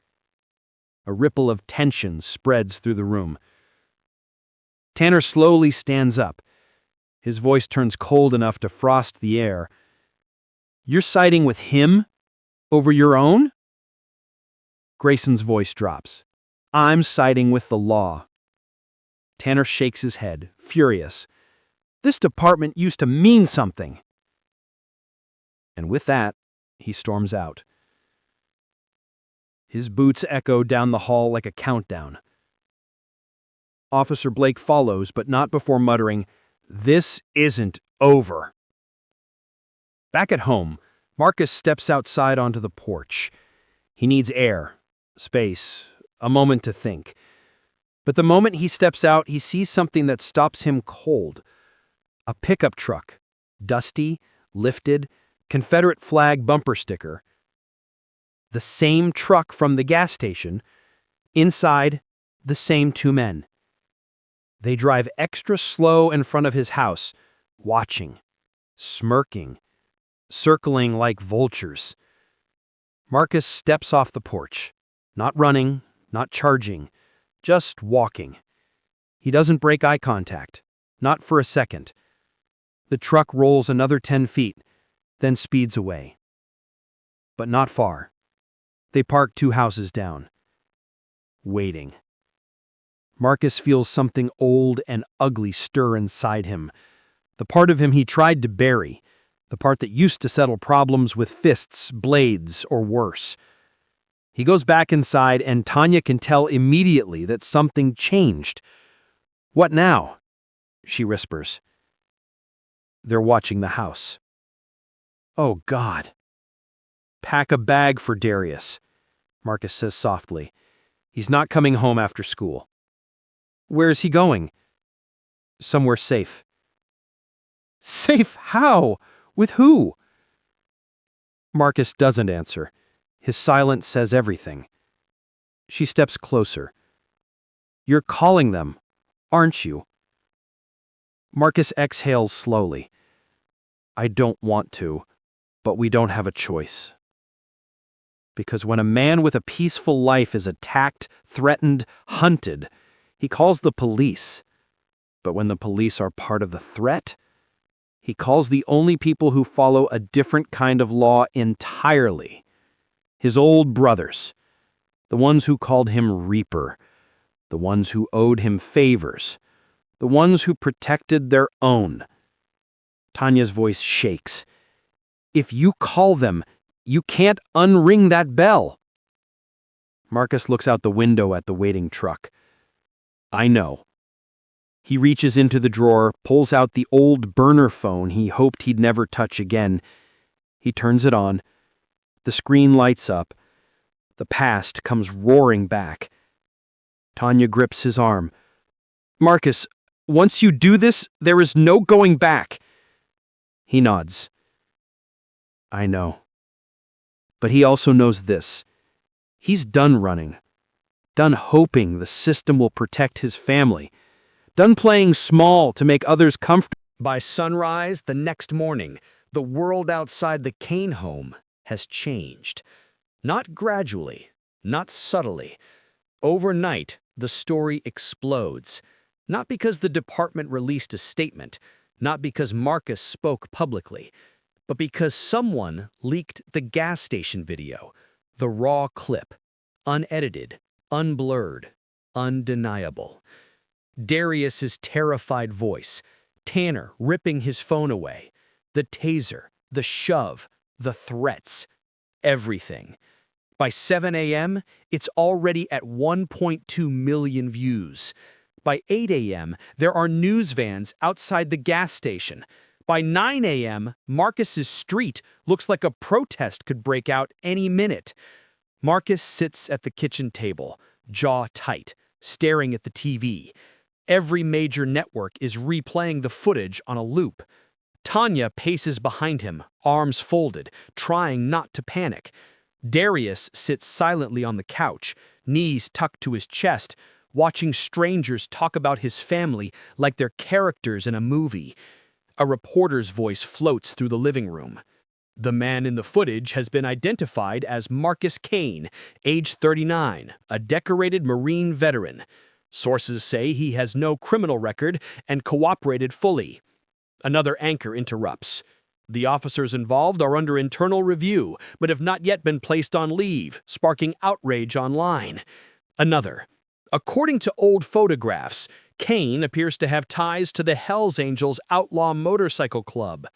A ripple of tension spreads through the room. Tanner slowly stands up. His voice turns cold enough to frost the air. "You're siding with him over your own?" Grayson's voice drops. "I'm siding with the law." Tanner shakes his head, furious. "This department used to mean something." And with that, he storms out. His boots echo down the hall like a countdown. Officer Blake follows, but not before muttering, "This isn't over." Back at home, Marcus steps outside onto the porch. He needs air, space, a moment to think. But the moment he steps out, he sees something that stops him cold. A pickup truck, dusty, lifted, Confederate flag bumper sticker. The same truck from the gas station. Inside, the same two men. They drive extra slow in front of his house, watching, smirking, circling like vultures. Marcus steps off the porch, not running, not charging, just walking. He doesn't break eye contact, not for a second. The truck rolls another 10 feet, then speeds away. But not far. They park 2 houses down. Waiting. Marcus feels something old and ugly stir inside him. The part of him he tried to bury, the part that used to settle problems with fists, blades, or worse. He goes back inside, and Tanya can tell immediately that something changed. "What now?" she whispers. They're watching the house. "Oh, God." "Pack a bag for Darius," Marcus says softly. "He's not coming home after school." "Where is he going?" "Somewhere safe." "Safe how? With who?" Marcus doesn't answer. His silence says everything. She steps closer. "You're calling them, aren't you?" Marcus exhales slowly. "I don't want to, but we don't have a choice." Because when a man with a peaceful life is attacked, threatened, hunted, he calls the police. But when the police are part of the threat, he calls the only people who follow a different kind of law entirely. His old brothers. The ones who called him Reaper. The ones who owed him favors. The ones who protected their own. Tanya's voice shakes. If you call them, you can't unring that bell. Marcus looks out the window at the waiting truck. I know. He reaches into the drawer, pulls out the old burner phone he hoped he'd never touch again. He turns it on. The screen lights up. The past comes roaring back. Tanya grips his arm. Marcus, once you do this, there is no going back. He nods. I know. But he also knows this. He's done running. Done hoping the system will protect his family. Done playing small to make others comfortable. By sunrise the next morning, the world outside the Kane home has changed. Not gradually, not subtly. Overnight, the story explodes. Not because the department released a statement, not because Marcus spoke publicly, but because someone leaked the gas station video, the raw clip, unedited, unblurred, undeniable. Darius's terrified voice, Tanner ripping his phone away, the taser, the shove, the threats, everything. By 7 a.m., it's already at 1.2 million views. By 8 a.m., there are news vans outside the gas station. By 9 a.m., Marcus's street looks like a protest could break out any minute. Marcus sits at the kitchen table, jaw tight, staring at the TV. Every major network is replaying the footage on a loop. Tanya paces behind him, arms folded, trying not to panic. Darius sits silently on the couch, knees tucked to his chest, watching strangers talk about his family like they're characters in a movie. A reporter's voice floats through the living room. The man in the footage has been identified as Marcus Kane, age 39, a decorated Marine veteran. Sources say he has no criminal record and cooperated fully. Another anchor interrupts. The officers involved are under internal review, but have not yet been placed on leave, sparking outrage online. Another. According to old photographs, Kane appears to have ties to the Hells Angels Outlaw Motorcycle Club.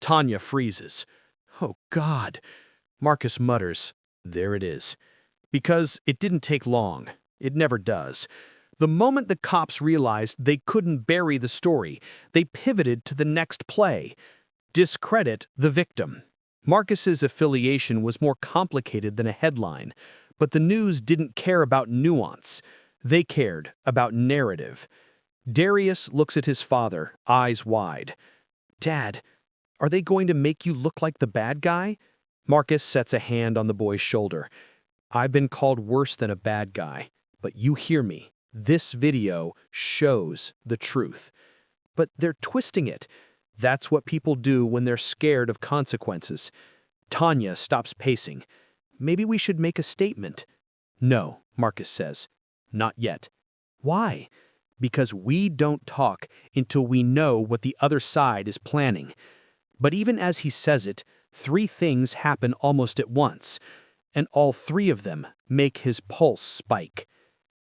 Tanya freezes. Oh, God. Marcus mutters, there it is. Because it didn't take long. It never does. The moment the cops realized they couldn't bury the story, they pivoted to the next play. Discredit the victim. Marcus's affiliation was more complicated than a headline, but the news didn't care about nuance. They cared about narrative. Darius looks at his father, eyes wide. Dad, are they going to make you look like the bad guy? Marcus sets a hand on the boy's shoulder. I've been called worse than a bad guy, but you hear me. This video shows the truth. But they're twisting it. That's what people do when they're scared of consequences. Tanya stops pacing. Maybe we should make a statement. No, Marcus says. Not yet. Why? Because we don't talk until we know what the other side is planning. But even as he says it, 3 things happen almost at once, and all 3 of them make his pulse spike.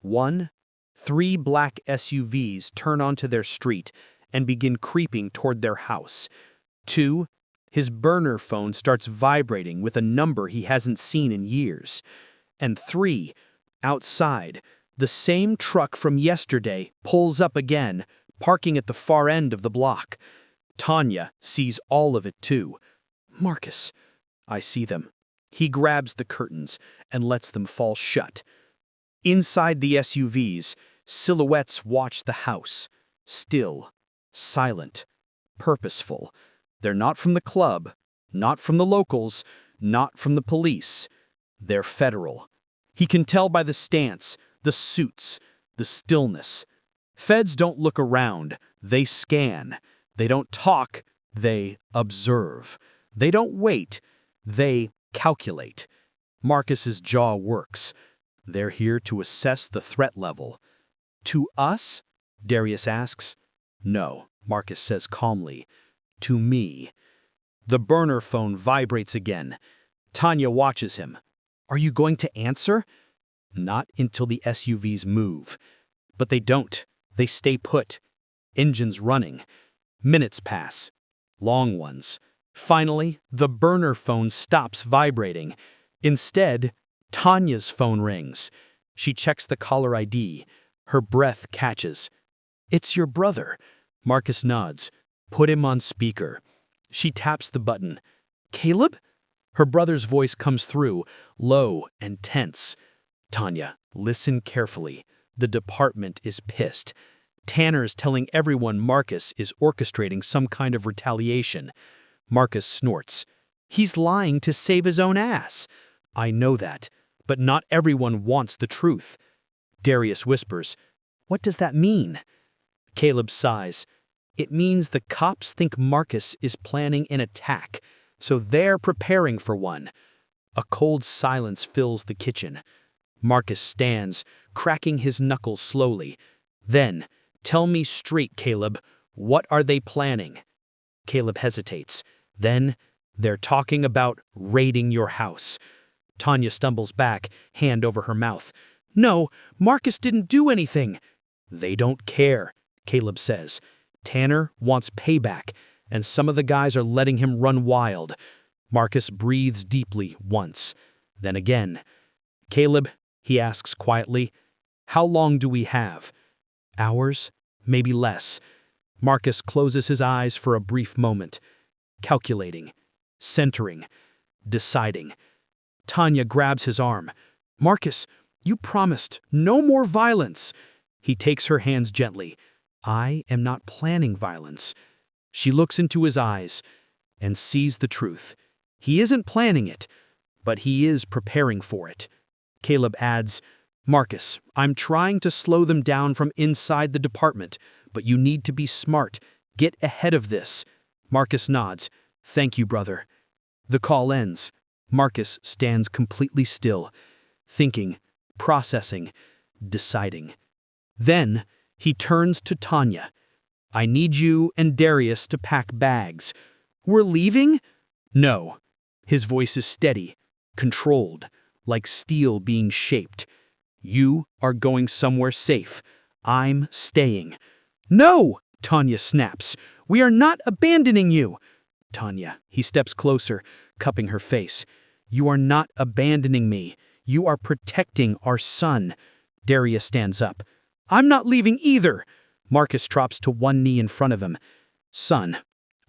1, 3 black SUVs turn onto their street and begin creeping toward their house. 2, his burner phone starts vibrating with a number he hasn't seen in years. And 3, outside, the same truck from yesterday pulls up again, parking at the far end of the block. Tanya sees all of it too. Marcus. I see them. He grabs the curtains and lets them fall shut. Inside the SUVs, silhouettes watch the house. Still, silent, purposeful. They're not from the club, not from the locals, not from the police. They're federal. He can tell by the stance, the suits, the stillness. Feds don't look around, they scan. They don't talk, they observe. They don't wait, they calculate. Marcus's jaw works. They're here to assess the threat level. To us? Darius asks. No, Marcus says calmly. To me. The burner phone vibrates again. Tanya watches him, Are you going to answer? Not until the SUVs move. But they don't. They stay put. Engines running. Minutes pass. Long ones. Finally, the burner phone stops vibrating. Instead, Tanya's phone rings. She checks the caller ID. Her breath catches. It's your brother. Marcus nods. Put him on speaker. She taps the button. Caleb? Her brother's voice comes through, low and tense. Tanya, listen carefully. The department is pissed. Tanner's telling everyone Marcus is orchestrating some kind of retaliation. Marcus snorts. He's lying to save his own ass. I know that, but not everyone wants the truth. Darius whispers, What does that mean? Caleb sighs. It means the cops think Marcus is planning an attack, so they're preparing for one. A cold silence fills the kitchen. Marcus stands, cracking his knuckles slowly. Then, tell me straight, Caleb, what are they planning? Caleb hesitates. Then, they're talking about raiding your house. Tanya stumbles back, hand over her mouth. No, Marcus didn't do anything. They don't care, Caleb says. Tanner wants payback, and some of the guys are letting him run wild. Marcus breathes deeply once, then again. Caleb, he asks quietly, how long do we have? Hours? Maybe less. Marcus closes his eyes for a brief moment, calculating, centering, deciding. Tanya grabs his arm. Marcus, you promised no more violence. He takes her hands gently. I am not planning violence. She looks into his eyes and sees the truth. He isn't planning it, but he is preparing for it. Caleb adds, Marcus, I'm trying to slow them down from inside the department, but you need to be smart. Get ahead of this. Marcus nods. Thank you, brother. The call ends. Marcus stands completely still, thinking, processing, deciding. Then, he turns to Tanya. I need you and Darius to pack bags. We're leaving? No. His voice is steady, controlled, like steel being shaped. You are going somewhere safe. I'm staying. No, Tanya snaps. We are not abandoning you. Tanya, he steps closer, cupping her face. You are not abandoning me. You are protecting our son. Darius stands up. I'm not leaving either. Marcus drops to one knee in front of him. Son,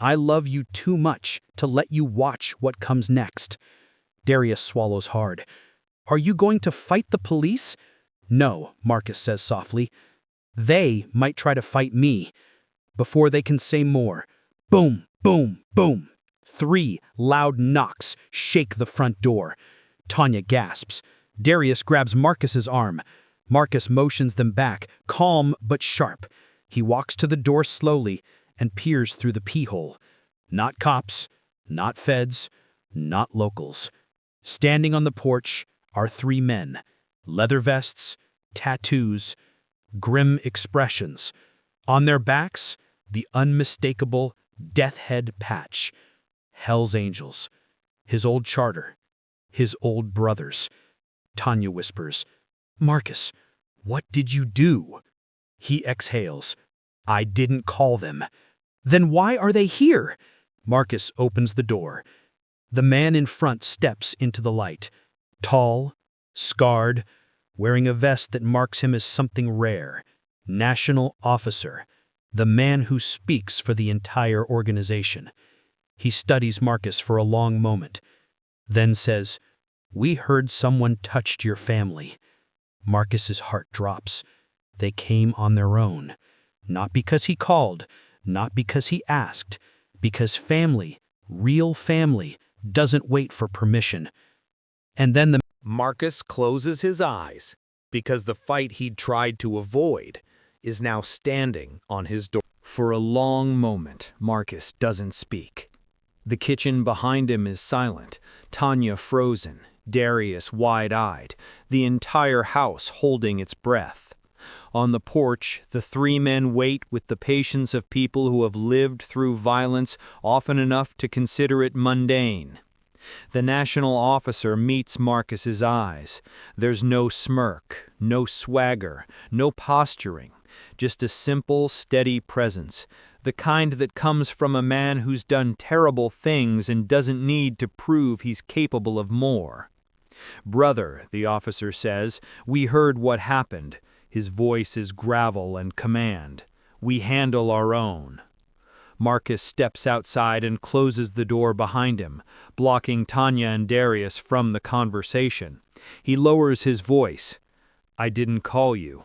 I love you too much to let you watch what comes next. Darius swallows hard. Are you going to fight the police? No, Marcus says softly. They might try to fight me. Before they can say more. Boom, boom, boom. 3 loud knocks shake the front door. Tanya gasps. Darius grabs Marcus's arm. Marcus motions them back, calm but sharp. He walks to the door slowly and peers through the pee-hole. Not cops, not feds, not locals. Standing on the porch are 3 men. Leather vests, tattoos, grim expressions. On their backs, the unmistakable death head patch. Hell's Angels. His old charter. His old brothers. Tanya whispers, Marcus, what did you do? He exhales. I didn't call them. Then why are they here? Marcus opens the door. The man in front steps into the light. Tall, scarred, wearing a vest that marks him as something rare. National officer. The man who speaks for the entire organization. He studies Marcus for a long moment, then says, We heard someone touched your family. Marcus's heart drops. They came on their own. Not because he called, not because he asked, because family, real family, doesn't wait for permission. And then Marcus closes his eyes because the fight he'd tried to avoid is now standing on his door. For a long moment, Marcus doesn't speak. The kitchen behind him is silent, Tanya frozen, Darius wide-eyed, the entire house holding its breath. On the porch, the 3 men wait with the patience of people who have lived through violence often enough to consider it mundane. The national officer meets Marcus's eyes. There's no smirk, no swagger, no posturing, just a simple, steady presence, the kind that comes from a man who's done terrible things and doesn't need to prove he's capable of more. "Brother," the officer says, "we heard what happened." His voice is gravel and command. "We handle our own." Marcus steps outside and closes the door behind him, blocking Tanya and Darius from the conversation. He lowers his voice. "I didn't call you."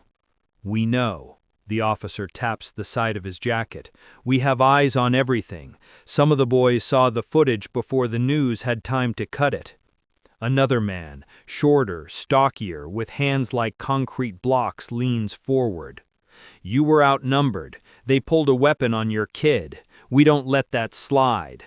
"We know." The officer taps the side of his jacket. "We have eyes on everything. Some of the boys saw the footage before the news had time to cut it." Another man, shorter, stockier, with hands like concrete blocks, leans forward. "You were outnumbered. They pulled a weapon on your kid. We don't let that slide."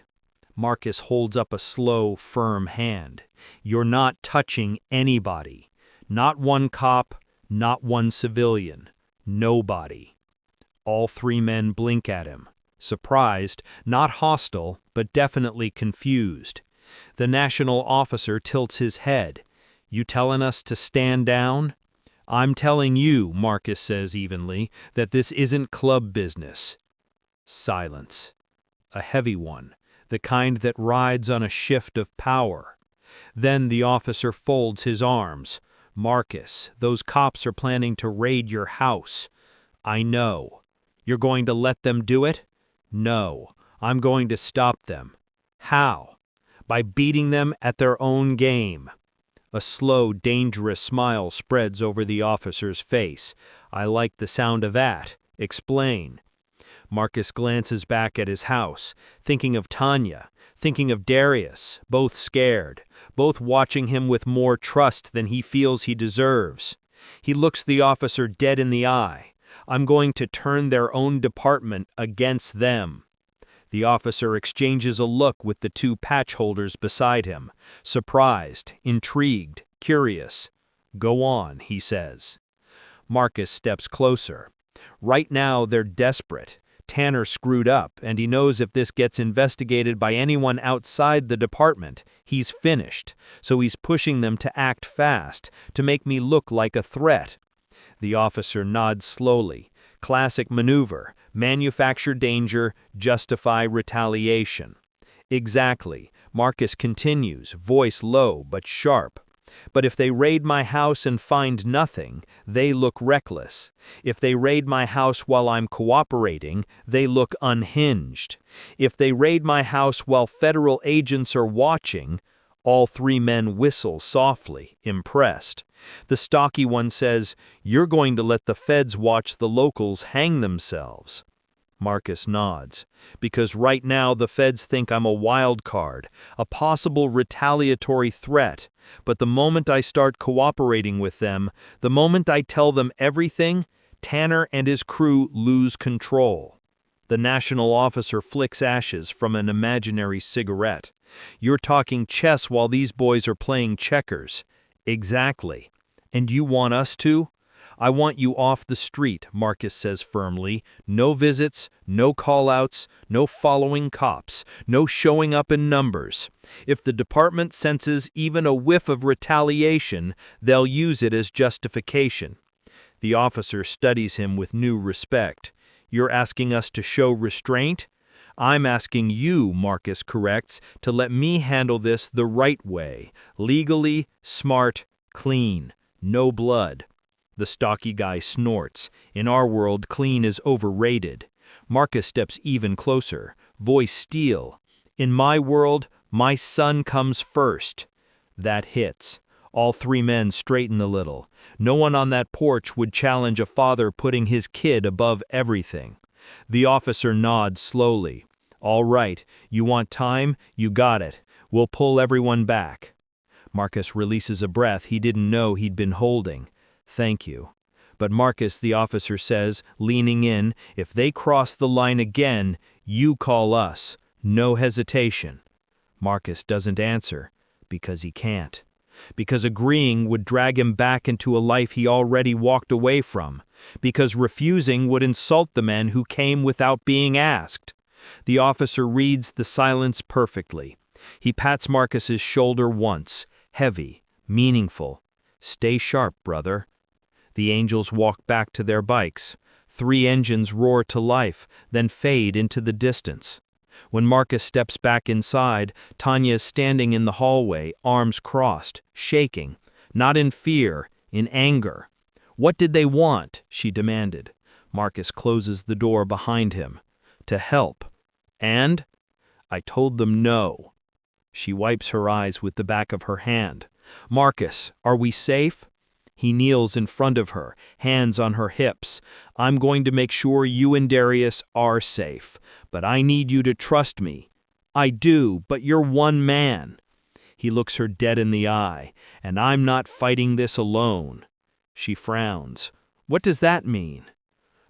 Marcus holds up a slow, firm hand. "You're not touching anybody. Not one cop, not one civilian. Nobody." All three men blink at him. Surprised, not hostile, but definitely confused. The national officer tilts his head. "You telling us to stand down?" "I'm telling you," Marcus says evenly, "that this isn't club business." Silence. A heavy one, the kind that rides on a shift of power. Then the officer folds his arms. "Marcus, those cops are planning to raid your house." "I know." "You're going to let them do it?" "No, I'm going to stop them." "How?" "By beating them at their own game." A slow, dangerous smile spreads over the officer's face. "I like the sound of that. Explain." Marcus glances back at his house, thinking of Tanya, thinking of Darius, both scared, both watching him with more trust than he feels he deserves. He looks the officer dead in the eye. "I'm going to turn their own department against them." The officer exchanges a look with the two patch holders beside him, surprised, intrigued, curious. "Go on," he says. Marcus steps closer. "Right now they're desperate. Tanner screwed up, and he knows if this gets investigated by anyone outside the department, he's finished, so he's pushing them to act fast, to make me look like a threat." The officer nods slowly. Classic maneuver. Manufacture danger, justify retaliation. "Exactly," Marcus continues, voice low but sharp. "But if they raid my house and find nothing, they look reckless. If they raid my house while I'm cooperating, they look unhinged. If they raid my house while federal agents are watching—" All three men whistle softly, impressed. The stocky one says, "You're going to let the feds watch the locals hang themselves." Marcus nods. "Because right now the feds think I'm a wild card, a possible retaliatory threat. But the moment I start cooperating with them, the moment I tell them everything, Tanner and his crew lose control." The national officer flicks ashes from an imaginary cigarette. "You're talking chess while these boys are playing checkers." "Exactly. And you want us to?" "I want you off the street," Marcus says firmly. "No visits, no call-outs, no following cops, no showing up in numbers. If the department senses even a whiff of retaliation, they'll use it as justification." The officer studies him with new respect. "You're asking us to show restraint?" "I'm asking you," Marcus corrects, "to let me handle this the right way. Legally, smart, clean. No blood." The stocky guy snorts. "In our world, clean is overrated." Marcus steps even closer, voice steel. "In my world, my son comes first." That hits. All three men straighten a little. No one on that porch would challenge a father putting his kid above everything. The officer nods slowly. "All right, you want time? You got it. We'll pull everyone back." Marcus releases a breath he didn't know he'd been holding. "Thank you." "But Marcus," the officer says, leaning in, "if they cross the line again, you call us. No hesitation." Marcus doesn't answer, because he can't. Because agreeing would drag him back into a life he already walked away from. Because refusing would insult the men who came without being asked. The officer reads the silence perfectly. He pats Marcus's shoulder once, heavy, meaningful. "Stay sharp, brother." The angels walk back to their bikes. 3 engines roar to life, then fade into the distance. When Marcus steps back inside, Tanya is standing in the hallway, arms crossed, shaking, not in fear, in anger. "What did they want?" she demanded. Marcus closes the door behind him. "To help." "And?" "I told them no." She wipes her eyes with the back of her hand. "Marcus, are we safe?" He kneels in front of her, hands on her hips. "I'm going to make sure you and Darius are safe, but I need you to trust me." "I do, but you're one man." He looks her dead in the eye. "And I'm not fighting this alone." She frowns. "What does that mean?"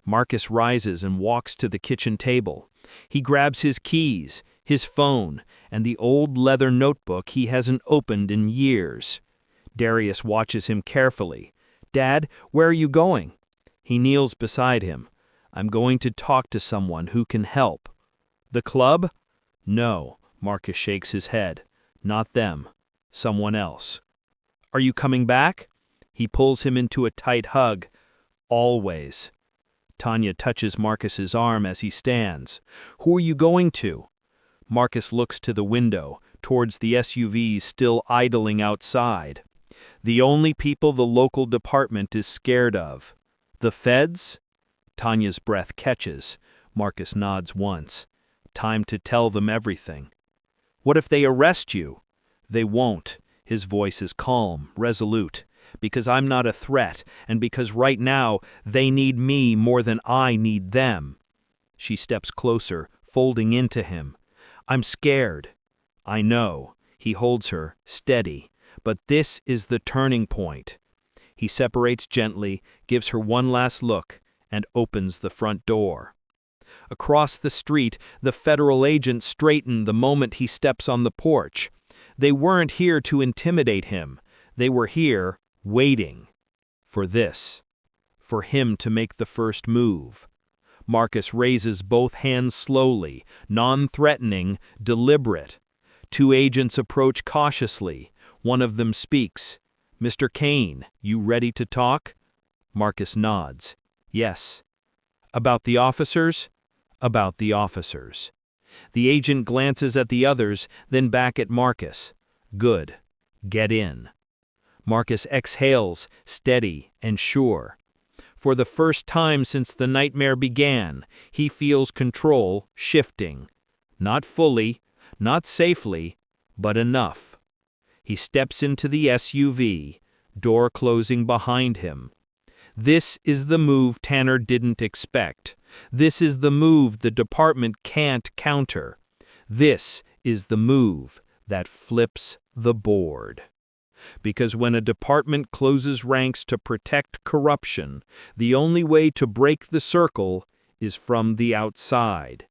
Marcus rises and walks to the kitchen table. He grabs his keys, his phone, and the old leather notebook he hasn't opened in years. Darius watches him carefully. "Dad, where are you going?" He kneels beside him. "I'm going to talk to someone who can help." "The club?" "No," Marcus shakes his head. "Not them. Someone else." "Are you coming back?" He pulls him into a tight hug. "Always." Tanya touches Marcus's arm as he stands. "Who are you going to?" Marcus looks to the window, towards the SUVs still idling outside. "The only people the local department is scared of." "The feds?" Tanya's breath catches. Marcus nods once. "Time to tell them everything." "What if they arrest you?" "They won't." His voice is calm, resolute. "Because I'm not a threat, and because right now they need me more than I need them." She steps closer, folding into him. "I'm scared." "I know." He holds her, steady. "But this is the turning point." He separates gently, gives her one last look, and opens the front door. Across the street, the federal agents straighten the moment he steps on the porch. They weren't here to intimidate him. They were here, waiting. For this. For him to make the first move. Marcus raises both hands slowly, non-threatening, deliberate. 2 agents approach cautiously. One of them speaks. "Mr. Kane, you ready to talk?" Marcus nods. "Yes." "About the officers?" "About the officers." The agent glances at the others, then back at Marcus. "Good. Get in." Marcus exhales, steady and sure. For the first time since the nightmare began, he feels control shifting. Not fully, not safely, but enough. He steps into the SUV, door closing behind him. This is the move Tanner didn't expect. This is the move the department can't counter. This is the move that flips the board. Because when a department closes ranks to protect corruption, the only way to break the circle is from the outside.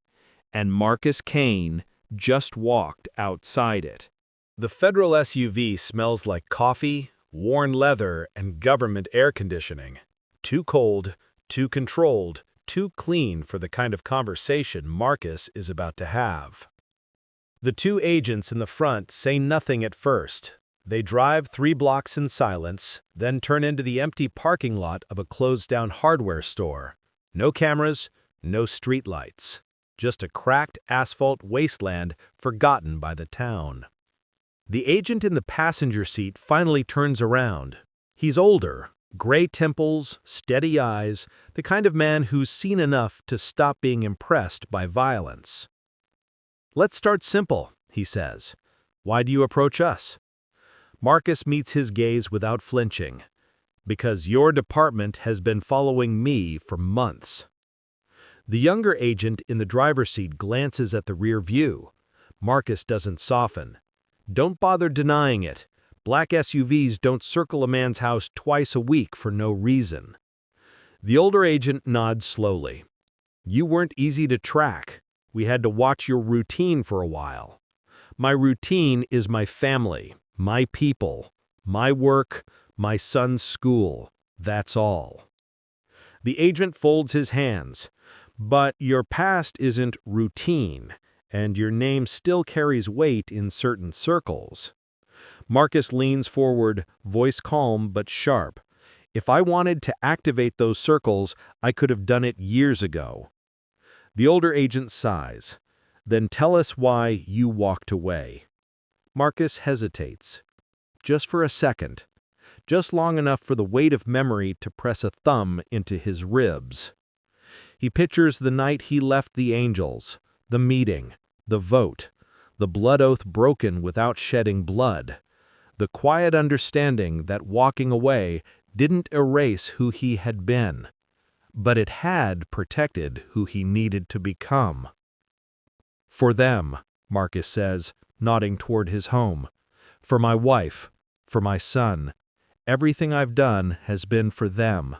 And Marcus Kane just walked outside it. The federal SUV smells like coffee, worn leather, and government air conditioning. Too cold, too controlled, too clean for the kind of conversation Marcus is about to have. The 2 agents in the front say nothing at first. They drive 3 blocks in silence, then turn into the empty parking lot of a closed-down hardware store. No cameras, no streetlights. Just a cracked asphalt wasteland forgotten by the town. The agent in the passenger seat finally turns around. He's older, gray temples, steady eyes, the kind of man who's seen enough to stop being impressed by violence. "Let's start simple," he says. "Why do you approach us?" Marcus meets his gaze without flinching. "Because your department has been following me for months." The younger agent in the driver's seat glances at the rear view. Marcus doesn't soften. "Don't bother denying it. Black SUVs don't circle a man's house twice a week for no reason." The older agent nods slowly. "You weren't easy to track. We had to watch your routine for a while." "My routine is my family, my people, my work, my son's school. That's all." The agent folds his hands. "But your past isn't routine, and your name still carries weight in certain circles. Marcus leans forward, voice calm but sharp. If I wanted to activate those circles, I could have done it years ago. The older agent sighs. Then tell us why you walked away. Marcus hesitates. Just for a second. Just long enough for the weight of memory to press a thumb into his ribs. He pictures the night he left the Angels, the meeting, the vote, the blood oath broken without shedding blood, the quiet understanding that walking away didn't erase who he had been, but it had protected who he needed to become. For them, Marcus says, nodding toward his home. For my wife, for my son. Everything I've done has been for them.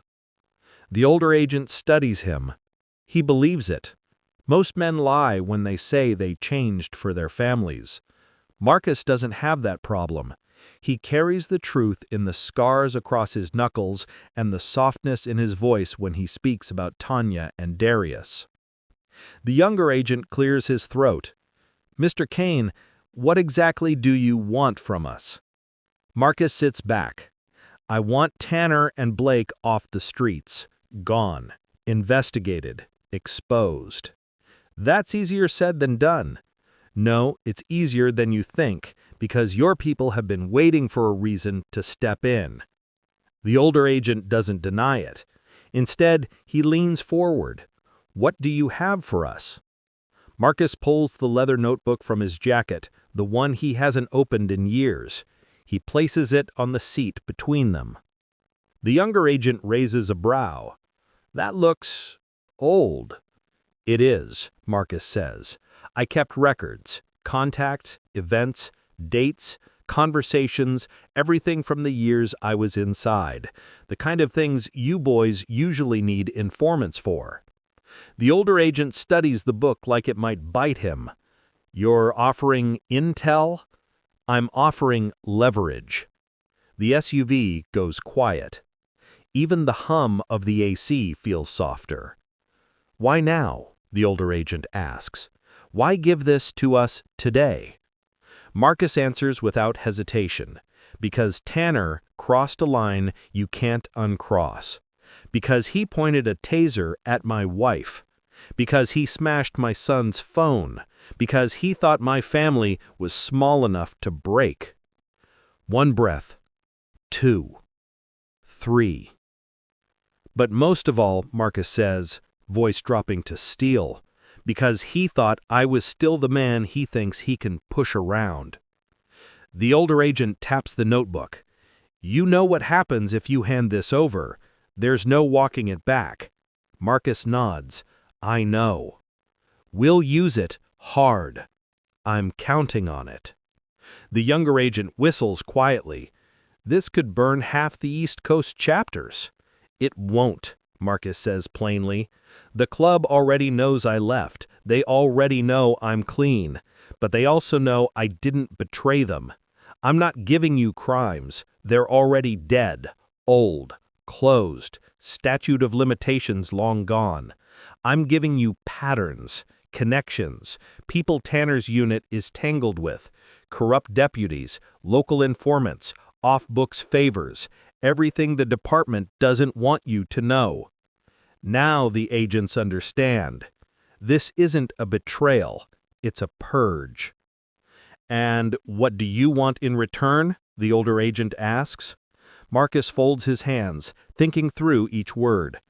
The older agent studies him. He believes it. Most men lie when they say they changed for their families. Marcus doesn't have that problem. He carries the truth in the scars across his knuckles and the softness in his voice when he speaks about Tanya and Darius. The younger agent clears his throat. Mr. Kane, what exactly do you want from us? Marcus sits back. I want Tanner and Blake off the streets, gone, investigated, exposed. That's easier said than done. No, it's easier than you think, because your people have been waiting for a reason to step in. The older agent doesn't deny it. Instead, he leans forward. What do you have for us? Marcus pulls the leather notebook from his jacket, the one he hasn't opened in years. He places it on the seat between them. The younger agent raises a brow. That looks old. It is, Marcus says. I kept records, contacts, events, dates, conversations, everything from the years I was inside, the kind of things you boys usually need informants for. The older agent studies the book like it might bite him. You're offering intel? I'm offering leverage. The SUV goes quiet. Even the hum of the AC feels softer. Why now? The older agent asks. Why give this to us today? Marcus answers without hesitation. Because Tanner crossed a line you can't uncross. Because he pointed a taser at my wife. Because he smashed my son's phone. Because he thought my family was small enough to break. 1 breath. 2. 3. But most of all, Marcus says, voice dropping to steel, because he thought I was still the man he thinks he can push around. The older agent taps the notebook. You know what happens if you hand this over. There's no walking it back. Marcus nods. I know. We'll use it hard. I'm counting on it. The younger agent whistles quietly. This could burn half the East Coast chapters. It won't, Marcus says plainly. The club already knows I left. They already know I'm clean. But they also know I didn't betray them. I'm not giving you crimes. They're already dead, old, closed, statute of limitations long gone. I'm giving you patterns, connections, people Tanner's unit is tangled with, corrupt deputies, local informants, off-books favors, everything the department doesn't want you to know. Now the agents understand. This isn't a betrayal, it's a purge. And what do you want in return? The older agent asks. Marcus folds his hands, thinking through each word.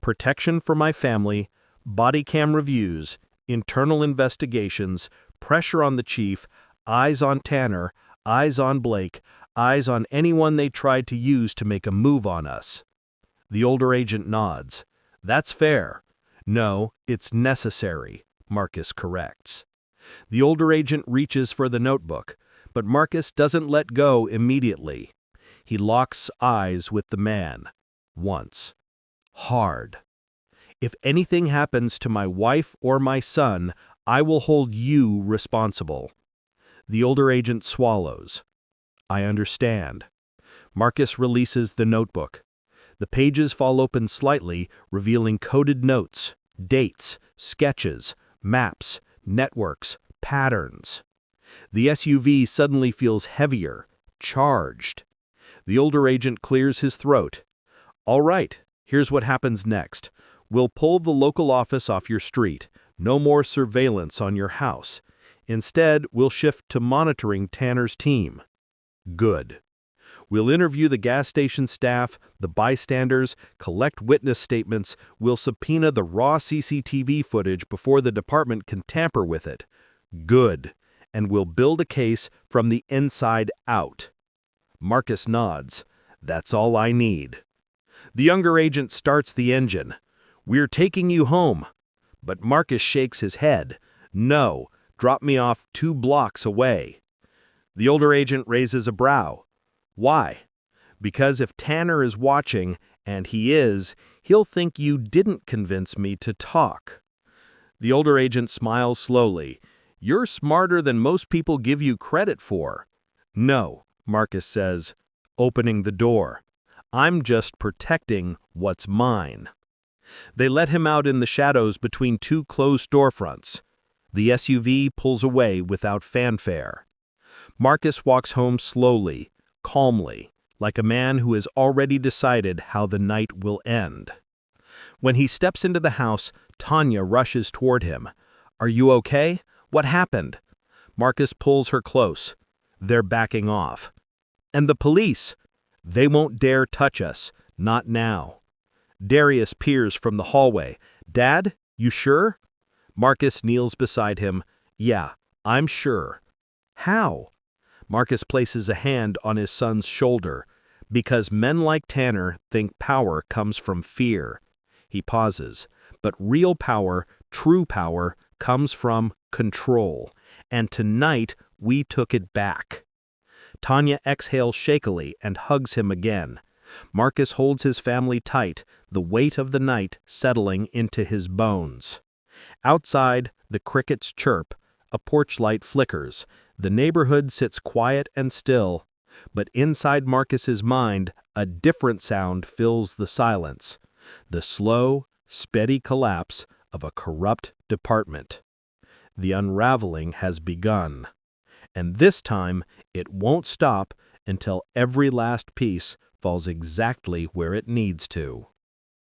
Protection for my family, body cam reviews, internal investigations, pressure on the chief, eyes on Tanner, eyes on Blake, eyes on anyone they tried to use to make a move on us. The older agent nods. That's fair. No, it's necessary, Marcus corrects. The older agent reaches for the notebook, but Marcus doesn't let go immediately. He locks eyes with the man. Once. Hard. If anything happens to my wife or my son, I will hold you responsible. The older agent swallows. I understand. Marcus releases the notebook. The pages fall open slightly, revealing coded notes, dates, sketches, maps, networks, patterns. The SUV suddenly feels heavier, charged. The older agent clears his throat. "All right, here's what happens next. We'll pull the local office off your street. No more surveillance on your house. Instead, we'll shift to monitoring Tanner's team." "Good. We'll interview the gas station staff, the bystanders, collect witness statements. We'll subpoena the raw CCTV footage before the department can tamper with it." "Good. And we'll build a case from the inside out." Marcus nods. "That's all I need." The younger agent starts the engine. "We're taking you home." But Marcus shakes his head. "No, drop me off 2 blocks away." The older agent raises a brow. "Why?" "Because if Tanner is watching, and he is, he'll think you didn't convince me to talk." The older agent smiles slowly. "You're smarter than most people give you credit for." "No," Marcus says, opening the door. "I'm just protecting what's mine." They let him out in the shadows between 2 closed storefronts. The SUV pulls away without fanfare. Marcus walks home slowly, calmly, like a man who has already decided how the night will end. When he steps into the house, Tanya rushes toward him. "Are you okay? What happened?" Marcus pulls her close. "They're backing off." "And the police?" "They won't dare touch us. Not now." Darius peers from the hallway. "Dad, you sure?" Marcus kneels beside him. "Yeah, I'm sure." "How?" Marcus places a hand on his son's shoulder. "Because men like Tanner think power comes from fear." He pauses. "But real power, true power, comes from control. And tonight we took it back." Tanya exhales shakily and hugs him again. Marcus holds his family tight, the weight of the night settling into his bones. Outside, the crickets chirp, a porch light flickers, the neighborhood sits quiet and still. But inside Marcus's mind, a different sound fills the silence. The slow, steady collapse of a corrupt department. The unraveling has begun. And this time, it won't stop until every last piece falls exactly where it needs to.